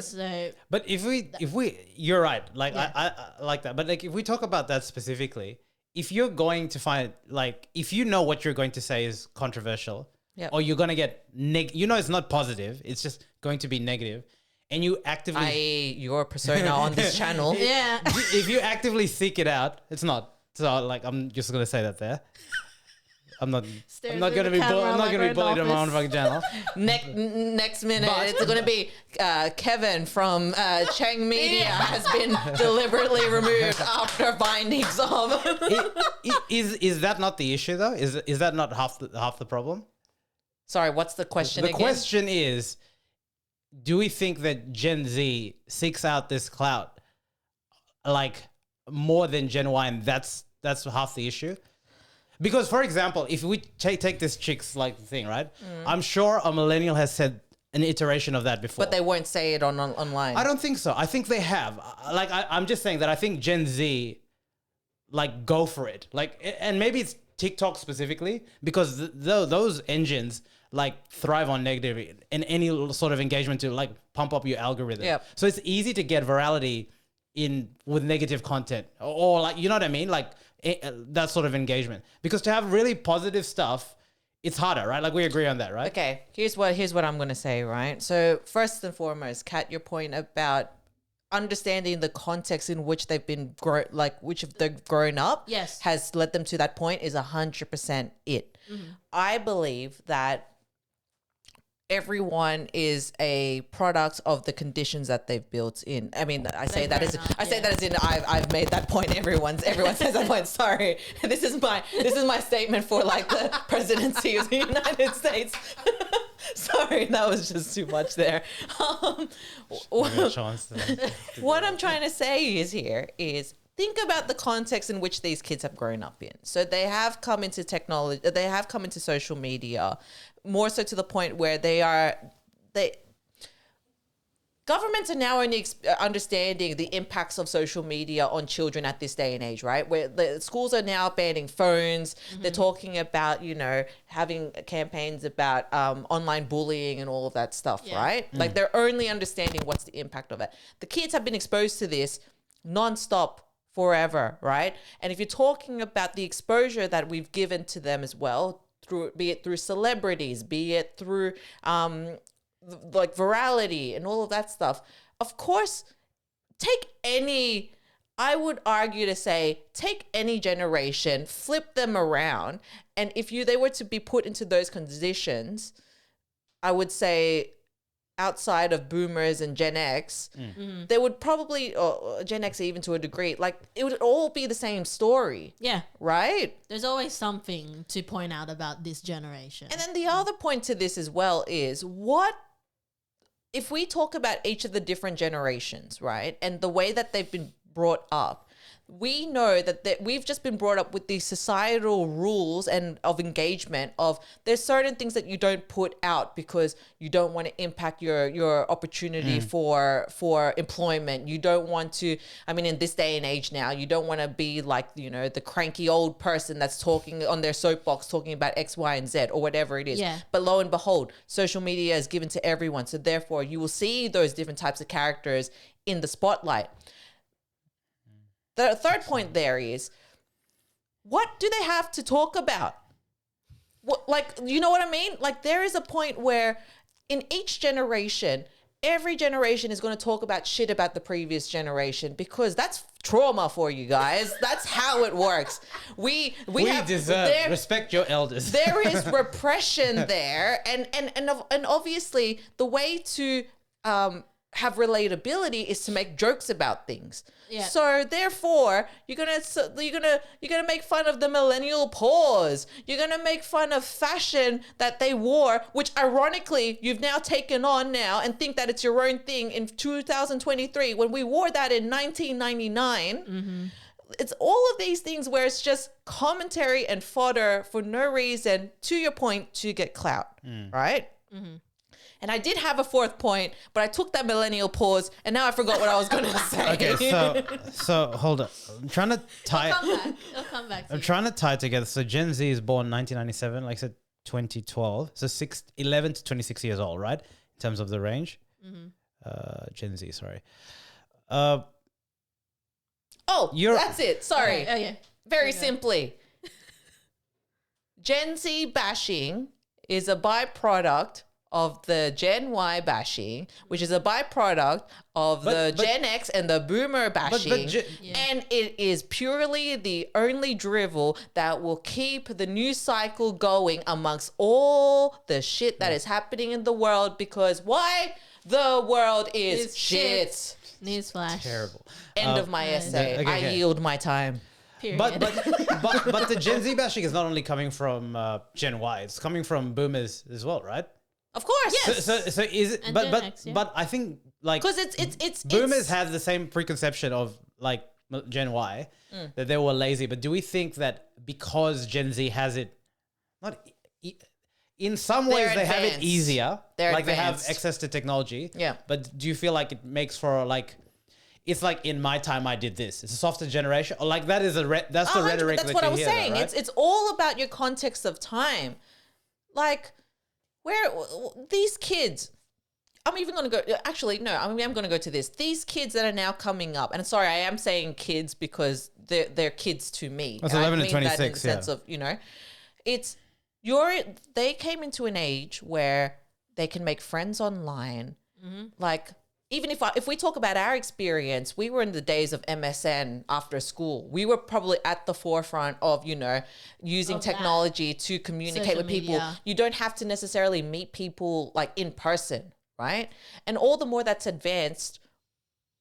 But if we, you're right. Like Yeah. I like that. But like if we talk about that specifically, if you're going to find like if you know what you're going to say is controversial, Yep. or you're going to get it's not positive. It's just going to be negative, and you actively I.e. your persona on this channel. yeah. if you actively seek it out, it's not. So like I'm just gonna say that there. I'm not gonna be bullied on my own fucking channel. Next minute, it's going to be Kevin from Chang Media has been deliberately removed after findings of. Is that not the issue though? Is that not half the problem? Sorry, what's the question The again? question is, do we think that Gen Z seeks out this clout like more than Gen Y, and that's half the issue? Because, for example, if we take this chicks like thing, right? I'm sure a millennial has said an iteration of that before. But they won't say it online. I don't think so. I think they have. Like, I'm just saying that I think Gen Z, like, go for it. Like, and maybe it's TikTok specifically, because those engines, like, thrive on negativity and any sort of engagement to, like, pump up your algorithm. Yep. So it's easy to get virality with negative content. Or like, you know what I mean? Like, that sort of engagement. Because to have really positive stuff, it's harder, right? Like we agree on that, right? Okay, here's what I'm gonna say, right? So first and foremost, Kat, your point about understanding the context in which they've been they've grown up, Yes. has led them to that point is 100% it. I believe that everyone is a product of the conditions that they've built in. I mean, I say that as I've made that point. Everyone says that point. Sorry, this is my statement for like the presidency of the United States. Sorry, that was just too much there. What I'm trying to say is think about the context in which these kids have grown up in. So they have come into technology, they have come into social media, more so to the point where governments are now only understanding the impacts of social media on children at this day and age, right? Where the schools are now banning phones. They're talking about, having campaigns about online bullying and all of that stuff, right? Like they're only understanding what's the impact of it. The kids have been exposed to this nonstop forever, right? And if you're talking about the exposure that we've given to them as well, be it through celebrities, be it through like virality and all of that stuff. Of course, I would argue to say, take any generation, flip them around. And if they were to be put into those conditions, I would say outside of boomers and Gen X, they would probably, or Gen X even to a degree, like it would all be the same story. Yeah. Right? There's always something to point out about this generation. And then the other point to this as well is if we talk about each of the different generations, right, and the way that they've been brought up, we know that we've just been brought up with these societal rules and of engagement of there's certain things that you don't put out because you don't want to impact your opportunity for employment. You don't want to, in this day and age now, you don't want to be like, the cranky old person that's talking on their soapbox, talking about X, Y, and Z or whatever it is. Yeah. But lo and behold, social media is given to everyone. So therefore you will see those different types of characters in the spotlight. The third point there is, what do they have to talk about? You know what I mean? Like there is a point where in each generation, every generation is going to talk about shit about the previous generation because that's trauma for you guys. That's how it works. We deserve respect your elders. There is repression there, and obviously the way to have relatability is to make jokes about things. Yeah. So therefore, you're gonna make fun of the millennial pause. You're gonna make fun of fashion that they wore, which ironically you've now taken on now and think that it's your own thing in 2023 when we wore that in 1999. Mm-hmm. It's all of these things where it's just commentary and fodder for no reason, to your point, to get clout, right? Mm-hmm. And I did have a fourth point, but I took that millennial pause, and now I forgot what I was going to say. Okay, so hold on. I'm trying to tie. It'll come back. I'm trying to tie it together. So Gen Z is born 1997, like I said, 2012. So 11 to 26 years old, right? In terms of the range. Mm-hmm. Gen Z, sorry. That's it. Sorry. Okay. Very simply, Gen Z bashing is a byproduct of the Gen Y bashing, which is a byproduct of the Gen X and the Boomer bashing. And it is purely the only drivel that will keep the news cycle going amongst all the shit that is happening in the world, because why? The world is shit. Newsflash. Terrible. End of my essay. Okay. I yield my time. Period. But the Gen Z bashing is not only coming from Gen Y, it's coming from Boomers as well, right? Of course. Yes. So is it? And But Gen but X, yeah. but I think like Because it's Boomers have the same preconception of like Gen Y that they were lazy. But do we think that because Gen Z has it, in some ways they have it easier, they have access to technology. Yeah. But do you feel like it makes for like? It's like in my time I did this. It's a softer generation. Or like that is that's the rhetoric. That's what I was saying. Right? It's all about your context of time. Like where these kids. I'm even going to go. Actually, no. I'm going to go to this. These kids that are now coming up, and sorry, I am saying kids because they're kids to me. That's 11 to and 26. That in the sense of they came into an age where they can make friends online, like. Even if we talk about our experience, we were in the days of MSN after school. We were probably at the forefront of, using technology to communicate Social with people. media. You don't have to necessarily meet people like in person, right? And all the more that's advanced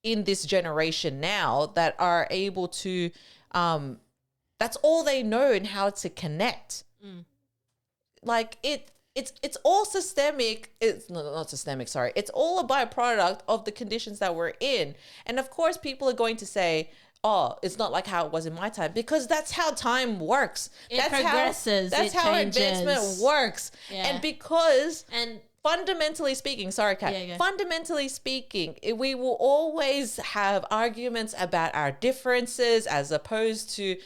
in this generation now that are able to, that's all they know and how to connect. Like it's all systemic. It's not systemic. Sorry, it's all a byproduct of the conditions that we're in. And of course, people are going to say, "Oh, it's not like how it was in my time," because that's how time works. It progresses. That's how advancement works. Yeah. And because And fundamentally speaking, sorry, Kat. Yeah, Fundamentally speaking, we will always have arguments about our differences as opposed to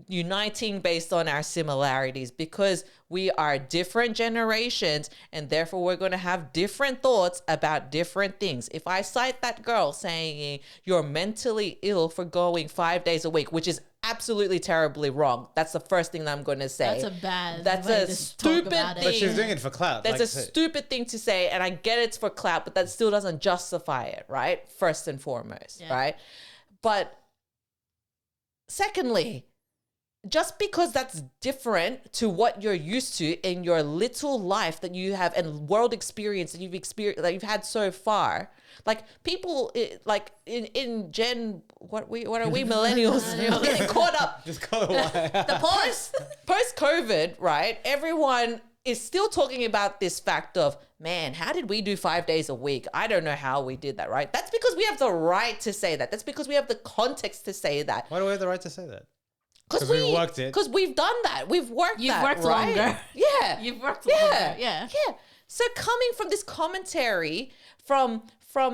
uniting based on our similarities, because we are different generations and therefore we're going to have different thoughts about different things. If I cite that girl saying you're mentally ill for going 5 days a week, which is absolutely terribly wrong. That's the first thing that I'm going to say. That's a stupid thing. But she's doing it for clout. That's a stupid thing to say, and I get it's for clout, but that still doesn't justify it, right? First and foremost, right? But secondly, just because that's different to what you're used to in your little life that you have and world experience that you've had so far, like people like in Gen what are we millennials? I'm getting caught up. Just go away. The post COVID, right? Everyone is still talking about this fact of, man, how did we do 5 days a week? I don't know how we did that, right? That's because we have the right to say that. That's because we have the context to say that. Why do we have the right to say that? Because we worked it. Because we've done that. We've worked You've that, worked right? longer. Yeah. You've worked longer. Yeah. So coming from this commentary from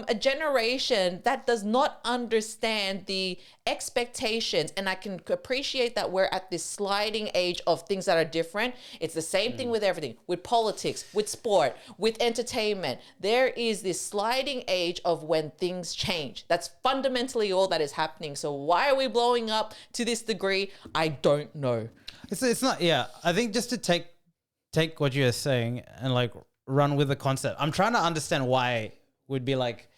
a generation that does not understand the expectations, and I can appreciate that we're at this sliding age of things that are different. It's the same thing with everything, with politics, with sport, with entertainment. There is this sliding age of when things change. That's fundamentally all that is happening. So why are we blowing up to this degree? I don't know. It's not, yeah. I think just to take what you're saying and like run with the concept. I'm trying to understand why would be like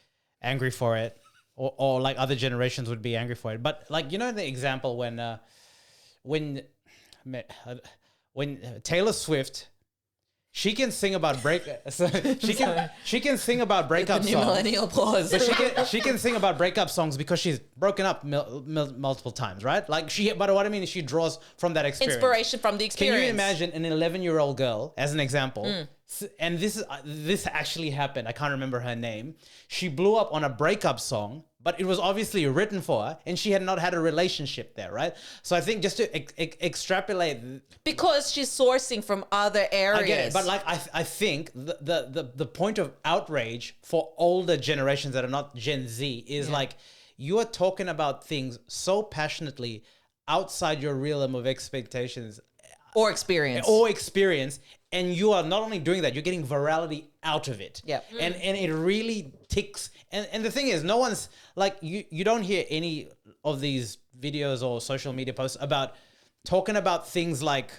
angry for it, or like other generations would be angry for it. But like, you know, the example when Taylor Swift, she can sing about she can sing about breakup New songs. millennial applause. But she can sing about breakup songs because she's broken up multiple times, right? Like but what I mean is she draws from that experience. Inspiration from the experience. Can you imagine an 11-year-old girl, as an example, and this actually happened. I can't remember her name. She blew up on a breakup song, but it was obviously written for her, and she had not had a relationship there, right? So I think just to extrapolate, because she's sourcing from other areas. I get it, but like I think the point of outrage for older generations that are not Gen Z is like, you are talking about things so passionately outside your realm of expectations or experience. And you are not only doing that, you're getting virality out of it. Yeah. And it really ticks. And the thing is, no one's like, you don't hear any of these videos or social media posts about talking about things like,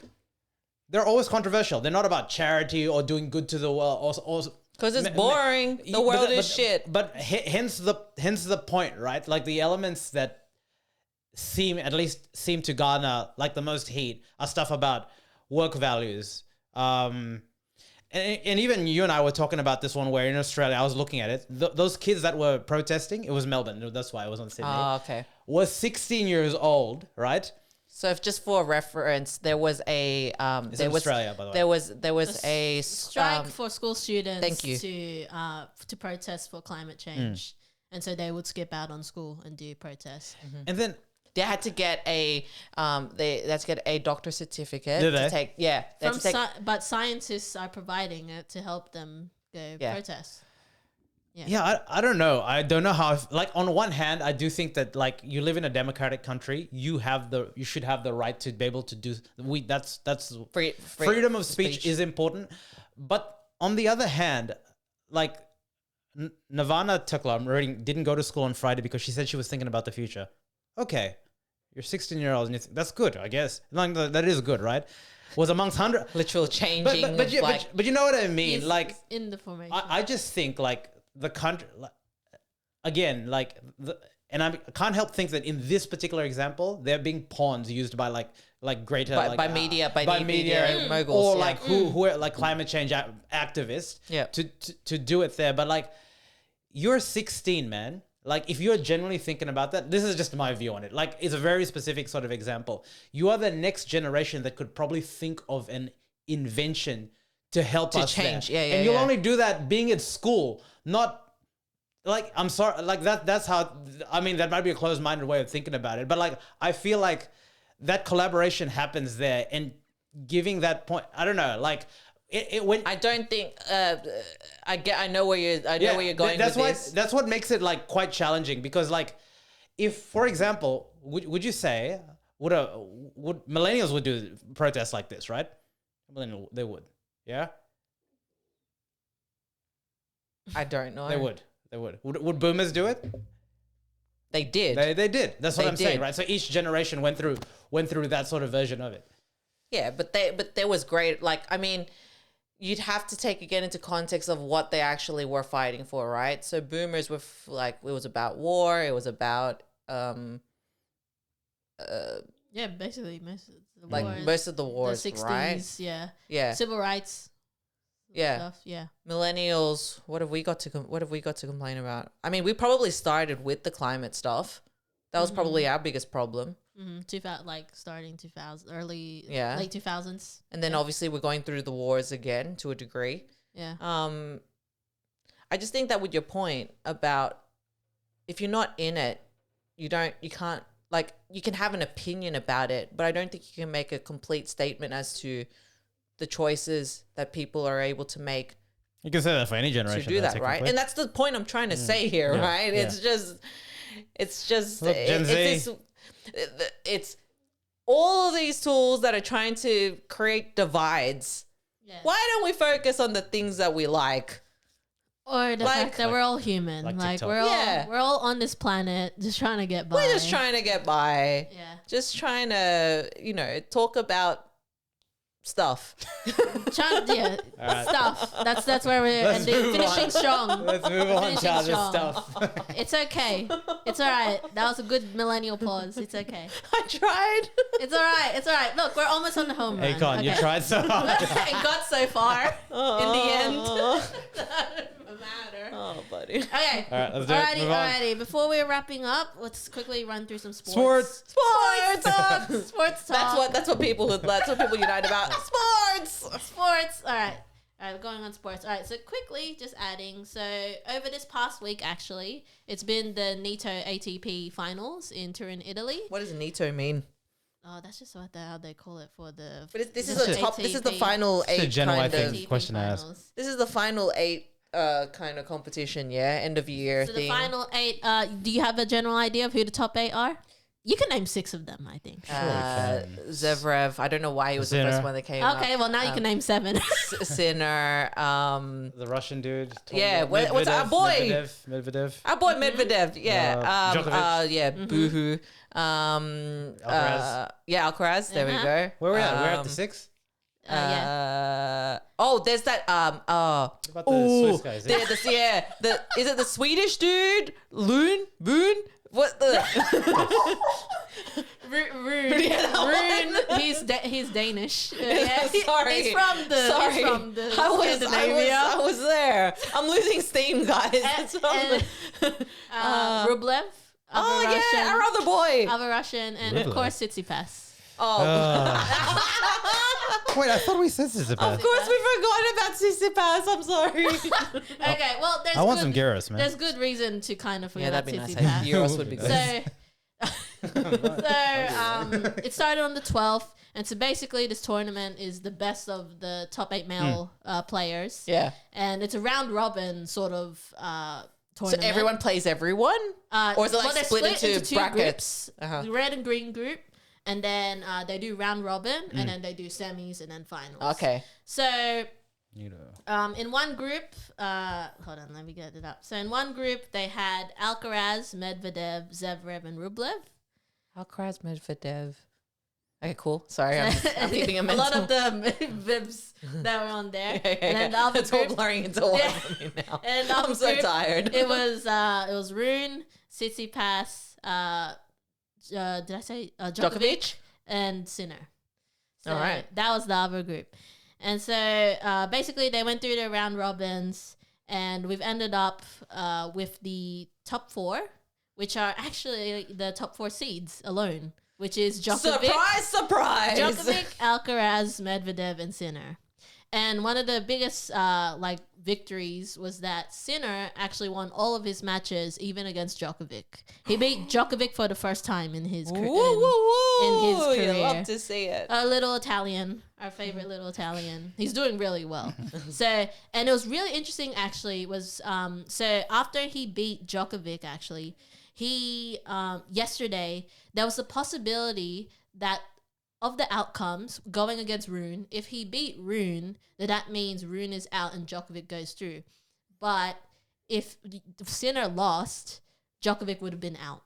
they're always controversial. They're not about charity or doing good to the world or because it's boring. The world is shit. But hence the point, right? Like the elements that seem to garner like the most heat are stuff about work values. And even you and I were talking about this one where in Australia, I was looking at it. Those kids that were protesting, it was Melbourne. That's why I was on Sydney. Oh, okay. Was 16 years old, right? So if just for reference, there was a It's in Australia, by the way. There was a strike for school students. Thank you. To protest for climate change, and so they would skip out on school and do protests. And then they had to get a doctor certificate Did to they? take. Yeah, they had to take, But scientists are providing it to help them go protest. Yeah, I don't know. I don't know how. Like on one hand, I do think that like you live in a democratic country, you should have the right to be able to do. That's freedom of speech is important. But on the other hand, like Nirvana Tukla didn't go to school on Friday because she said she was thinking about the future. Okay, you're 16-year-old and that's good, I guess. Like that is good, right? Was amongst 100 literal changing. But you know what I mean? Like in the formation, I just think like. The country, again, like, and I can't help think that in this particular example, they're being pawns used by like greater by media moguls, or like who are like climate change activists, to do it there. But like, you're 16, man. Like, if you're genuinely thinking about that, this is just my view on it. Like, it's a very specific sort of example. You are the next generation that could probably think of an invention to help To us change. there. Yeah, And you'll yeah. only do that being at school, not like, I'm sorry, like that's how, I mean, that might be a closed-minded way of thinking about it, but like, I feel like that collaboration happens there, and giving that point, I don't know, like, when I don't think I know where you're going that's with what this. that's what makes it like quite challenging, because like, if, for example, would you say would millennials would do protests like this, right? They would. Yeah? I don't know. They would. Would boomers do it? They did. They did. That's what They I'm saying, did. right? So each generation went through that sort of version of it. Yeah, but there was great. Like, I mean, you'd have to take again into context of what they actually were fighting for, right? So boomers were like, it was about war. It was about Yeah, basically most of the like wars, most of the wars, the 60s, right? yeah. Yeah, Civil rights. yeah. Stuff, yeah. Millennials, what have we got to complain about? I mean, we probably started with the climate stuff. That was probably our biggest problem. Starting 2000, late 2000s. And then obviously we're going through the wars again to a degree. Yeah. I just think that with your point about if you're not in it, you can't, like, you can have an opinion about it, but I don't think you can make a complete statement as to the choices that people are able to make You can say that for any to generation. do that, right? And that's the point I'm trying to say here, Yeah. right? Yeah. It's just, Look, Gen Z. it's all of these tools that are trying to create divides. Yeah. Why don't we focus on the things that we like? Or the fact that we're all human. like Like, TikTok. we're all on this planet just trying to get by. We're just trying to get by. Yeah. Just trying to, talk about stuff. Yeah. right. Stuff. That's where we're Let's ending. move Finishing on. strong. Let's move on Finishing to other strong. stuff. It's okay. It's all right. That was a good millennial pause. It's okay. I tried. It's all right. It's all right. Look, we're almost on the home run. Akon, you Okay. tried so hard. It got so far in the end. Oh, Doesn't matter. oh, buddy. Okay. All right, let's do it. Move on. Alrighty. Before we're wrapping up, let's quickly run through some sports. Sports talk. Sports talk. That's what people unite about. Sports. Sports. All right, we're going on sports. All right, so quickly, just adding. So over this past week, actually, it's been the NITO ATP Finals in Turin, Italy. What does NITO mean? Oh, that's just how they call it for the. But this the is the top. This is the ATP final It's a eight Gen Y kind thing. of. ATP question to ask. Finals. This is the final eight kind of competition. Yeah, end of year So thing. the final 8. Do you have a general idea of who the top 8 are? You can name 6 of them, I think. Zverev. I don't know why he was the first Sinner. one that came up. Okay, well now you can name 7. Sinner. The Russian dude. Yeah, what's our boy? Medvedev. Our boy Medvedev. Yeah. Djokovic. Yeah. Boohoo. Alcaraz. Yeah, Alcaraz. There we Uh-huh. go. Where are we at? We're at the 6? Yeah. There's that. What about the Swiss guys? Is it the Swedish dude? Boon? What the? Rune. Yeah, that one. He's Danish. Yeah, Sorry. He's from the Scandinavia. I was there. I'm losing steam, guys. That's what I'm- Rublev. oh yeah, our other boy. Other Russian, and of Rublev. course Tsitsipas. Oh, Wait, I thought we said this of course we forgot about Tsitsipas. I'm sorry. Okay, well there's I want good, some gyros, man. there's good reason to kind of Yeah, forget that'd be nice. Tsitsipas. Euros would be good. It started on the 12th, and so basically this tournament is the best of the top 8 male players. Yeah. And it's a round robin sort of So tournament. everyone plays everyone, or is it like they're split into two brackets? groups, the red and green group, and then they do round robin, and then they do semis, and then finals. Okay. So in one group, hold on, let me get it up. So in one group, they had Alcaraz, Medvedev, Zverev, and Rublev. Alcaraz, Medvedev. Okay, cool. Sorry, I'm keeping a mental. lot of the Vibs that were on there. Yeah. And then the other It's all group, blurring into one Yeah. for me now. and the other I'm so group, tired. It was Rune, Tsitsipas, did I say Djokovic, and Sinner. So All right. that was the other group. And so basically they went through the round robins, and we've ended up with the top 4, which are actually the top 4 seeds alone, which is Djokovic, Surprise! Djokovic, Alcaraz, Medvedev, and Sinner. And one of the biggest like victories was that Sinner actually won all of his matches, even against Djokovic. He beat Djokovic for the first time in his career. You love to see it. A little Italian, our favorite little Italian. He's doing really well. And it was really interesting. Actually, was so after he beat Djokovic, actually, he yesterday there was a possibility that, of the outcomes going against Rune, if he beat Rune, then that means Rune is out and Djokovic goes through. But if Sinner lost, Djokovic would have been out.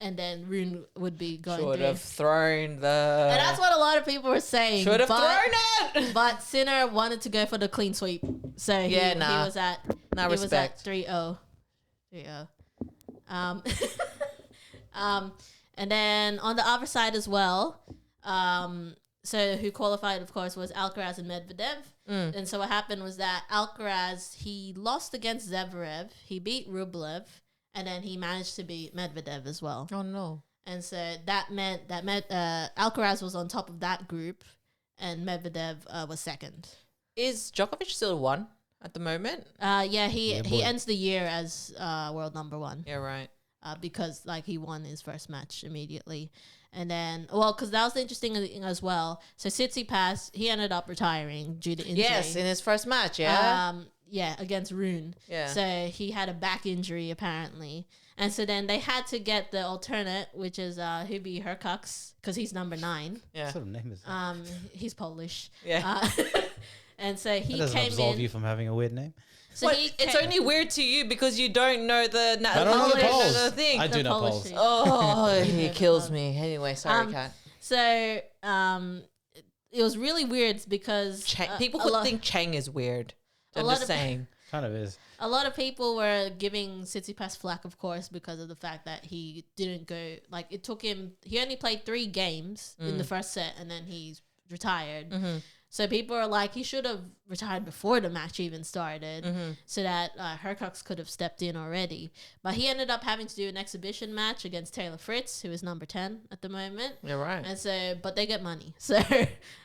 And then Rune would be going through. Should have thrown the... And that's what a lot of people were saying. Should have thrown it! But Sinner wanted to go for the clean sweep. So he was at... No he respect. was at 3-0. 3-0. And then on the other side as well... so who qualified, of course, was Alcaraz and Medvedev. And so what happened was that Alcaraz, he lost against Zverev, he beat Rublev, and then he managed to beat Medvedev as well. Oh, no. And so that meant that Alcaraz was on top of that group, and Medvedev was second. Is Djokovic still one at the moment? He ends the year as world number one. Yeah, right. Because like he won his first match immediately. And then, well, because that was the interesting thing as well. So Tsitsipas, he ended up retiring due to injury. Yes, in his first match, yeah. Against Rune. Yeah. So he had a back injury apparently. And so then they had to get the alternate, which is Hubie Hurkacz, because he's number 9. Yeah. What sort of name is that? He's Polish. Yeah. And so he that doesn't came absolve in. you from having a weird name. So it's only weird to you because you don't know the I don't know the polls. the thing. I do The know Polish polls. thing. Oh, he kills me. Anyway, sorry, Kat. So it was really weird because People could think Chang is weird. I'm just saying. Kind of is. A lot of people were giving Tsitsipas flack, of course, because of the fact that he didn't go. Like, it took him. He only played 3 games in the first set, and then he's retired. Mm-hmm. So people are like, he should have retired before the match even started, so that Hurkacz could have stepped in already. But he ended up having to do an exhibition match against Taylor Fritz, who is number 10 at the moment. You're right. And so, but they get money, so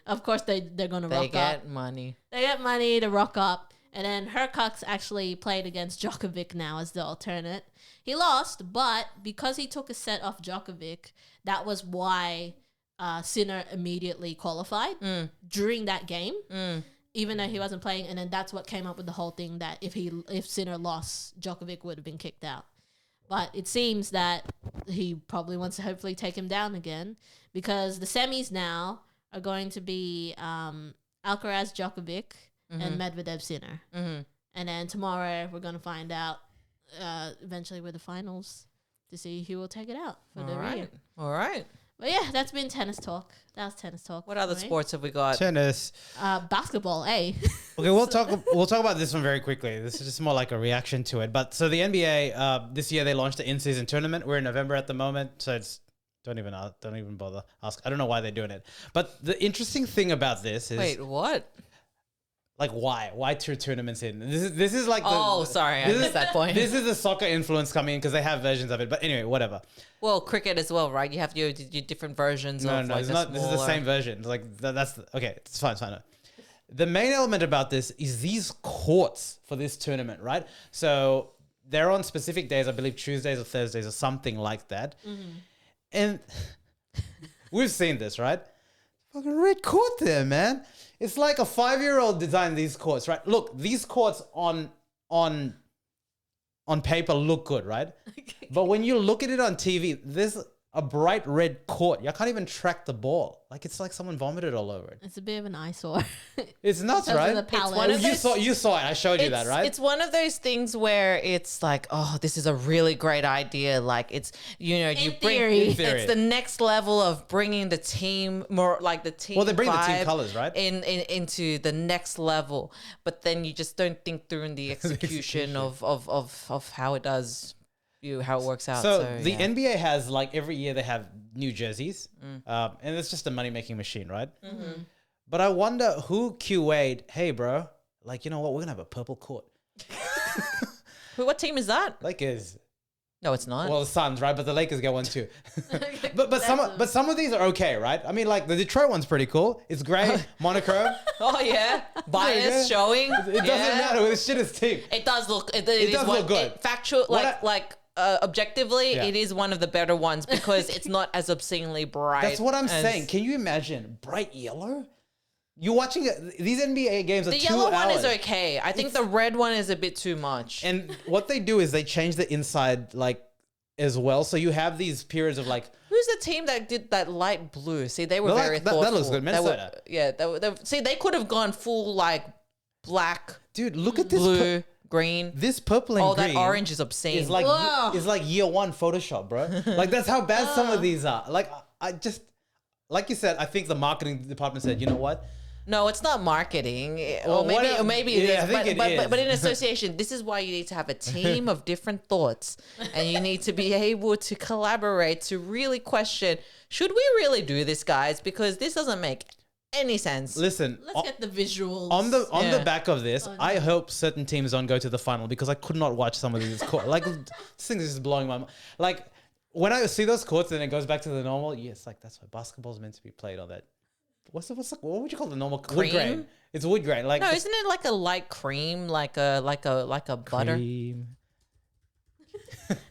of course they're gonna rock up. They get money. They get money to rock up. And then Hurkacz actually played against Djokovic now as the alternate. He lost, but because he took a set off Djokovic, that was why Sinner immediately qualified during that game, even though he wasn't playing. And then that's what came up with the whole thing that if Sinner lost, Djokovic would have been kicked out. But it seems that he probably wants to hopefully take him down again, because the semis now are going to be Alcaraz, Djokovic, and Medvedev Sinner. And then tomorrow we're going to find out eventually with the finals to see who will take it out for the year. All right. But yeah, that's been tennis talk. That was tennis talk. What other sports have we got? Tennis. Basketball, eh? Okay, we'll talk about this one very quickly. This is just more like a reaction to it. But so the NBA this year they launched the in-season tournament. We're in November at the moment, so it's don't even bother ask. I don't know why they're doing it. But the interesting thing about this is Wait, what? Like why 2 tournaments in? This is like sorry, I missed that point. This is the soccer influence coming in because they have versions of it. But anyway, whatever. Well, cricket as well, right? You have your different versions of like it's not. This is the same version. Like that's okay. It's fine. It's fine. The main element about this is these courts for this tournament, right? So they're on specific days, I believe Tuesdays or Thursdays or something like that. And we've seen this, right? Fucking red court there, man. It's like a 5-year-old designed these courts, right? Look, these courts on paper look good, right? But when you look at it on TV, there's a bright red court. You can't even track the ball. Like, it's like someone vomited all over it. It's a bit of an eyesore. It's nuts, right? It's one of those, you saw it. I showed you that, right? It's one of those things where it's like, oh, this is a really great idea. Like, it's, you bring it's the next level of bringing the team more like the team. Well, they bring the team colors, right? Into the next level, but then you just don't think through in the execution of how it does. How it works out. So the NBA has, like, every year they have new jerseys, and it's just a money-making machine, right? But I wonder who QA'd, hey, bro, like, you know what? We're going to have a purple court. What team is that? Lakers. No, it's not. Well, the Suns, right? But the Lakers get one too. but some of these are okay, right? I mean, like the Detroit one's pretty cool. It's gray, monochrome. Oh yeah, bias showing. It doesn't matter. This shit is team. It does look. It does look good. Factual, objectively, it is one of the better ones because it's not as obscenely bright. That's what I'm saying. Can you imagine bright yellow? You're watching these NBA games are 2 hours. The yellow one is okay. I think the red one is a bit too much. And what they do is they change the inside as well. So you have these periods of Who's the team that did that light blue? See, they were very thoughtful. That looks good. Minnesota. See, they could have gone full black. Dude, look at this blue, green. This purple and green. That orange is obscene. It's like year one Photoshop, bro. That's how bad some of these are. Like you said, I think the marketing department said, you know what? No, it's not marketing. Or maybe it is. I think it is. But in association, this is why you need to have a team of different thoughts. And you need to be able to collaborate to really question, should we really do this, guys? Because this doesn't make any sense. Listen. Let's get the visuals. On the back of this, I hope certain teams don't go to the final because I could not watch some of these courts. This thing is just blowing my mind. When I see those courts and it goes back to the normal, that's why basketball's meant to be played on that. What would you call the normal wood grain? It's wood grain. No, isn't it like a light cream, like a butter? Cream.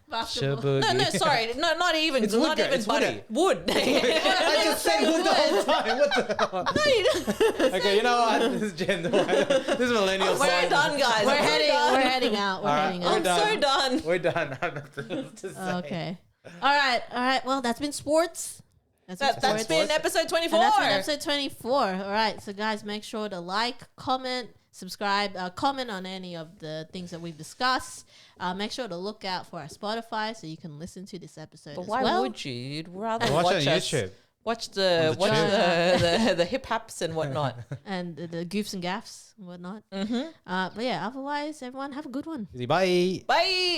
Basketball. No, sorry, not even It's not wood even grain. butter. It's Wood. I just said wood the whole time. What the hell? No, you don't. Okay, you know what? This is gender. This is millennial. We're done, guys. We're heading out. We're heading out. I'm so done. We're done. I have nothing to say. Okay. All right. Well, that's been sports. That's been episode 24. And that's been episode 24. All right. So, guys, make sure to like, comment, subscribe, comment on any of the things that we've discussed. Make sure to look out for our Spotify so you can listen to this episode. But why would you? You'd rather watch watch on us. YouTube. Watch the hip hops and whatnot. And the goofs and gaffs and whatnot. But yeah, otherwise, everyone have a good one. Bye. Bye.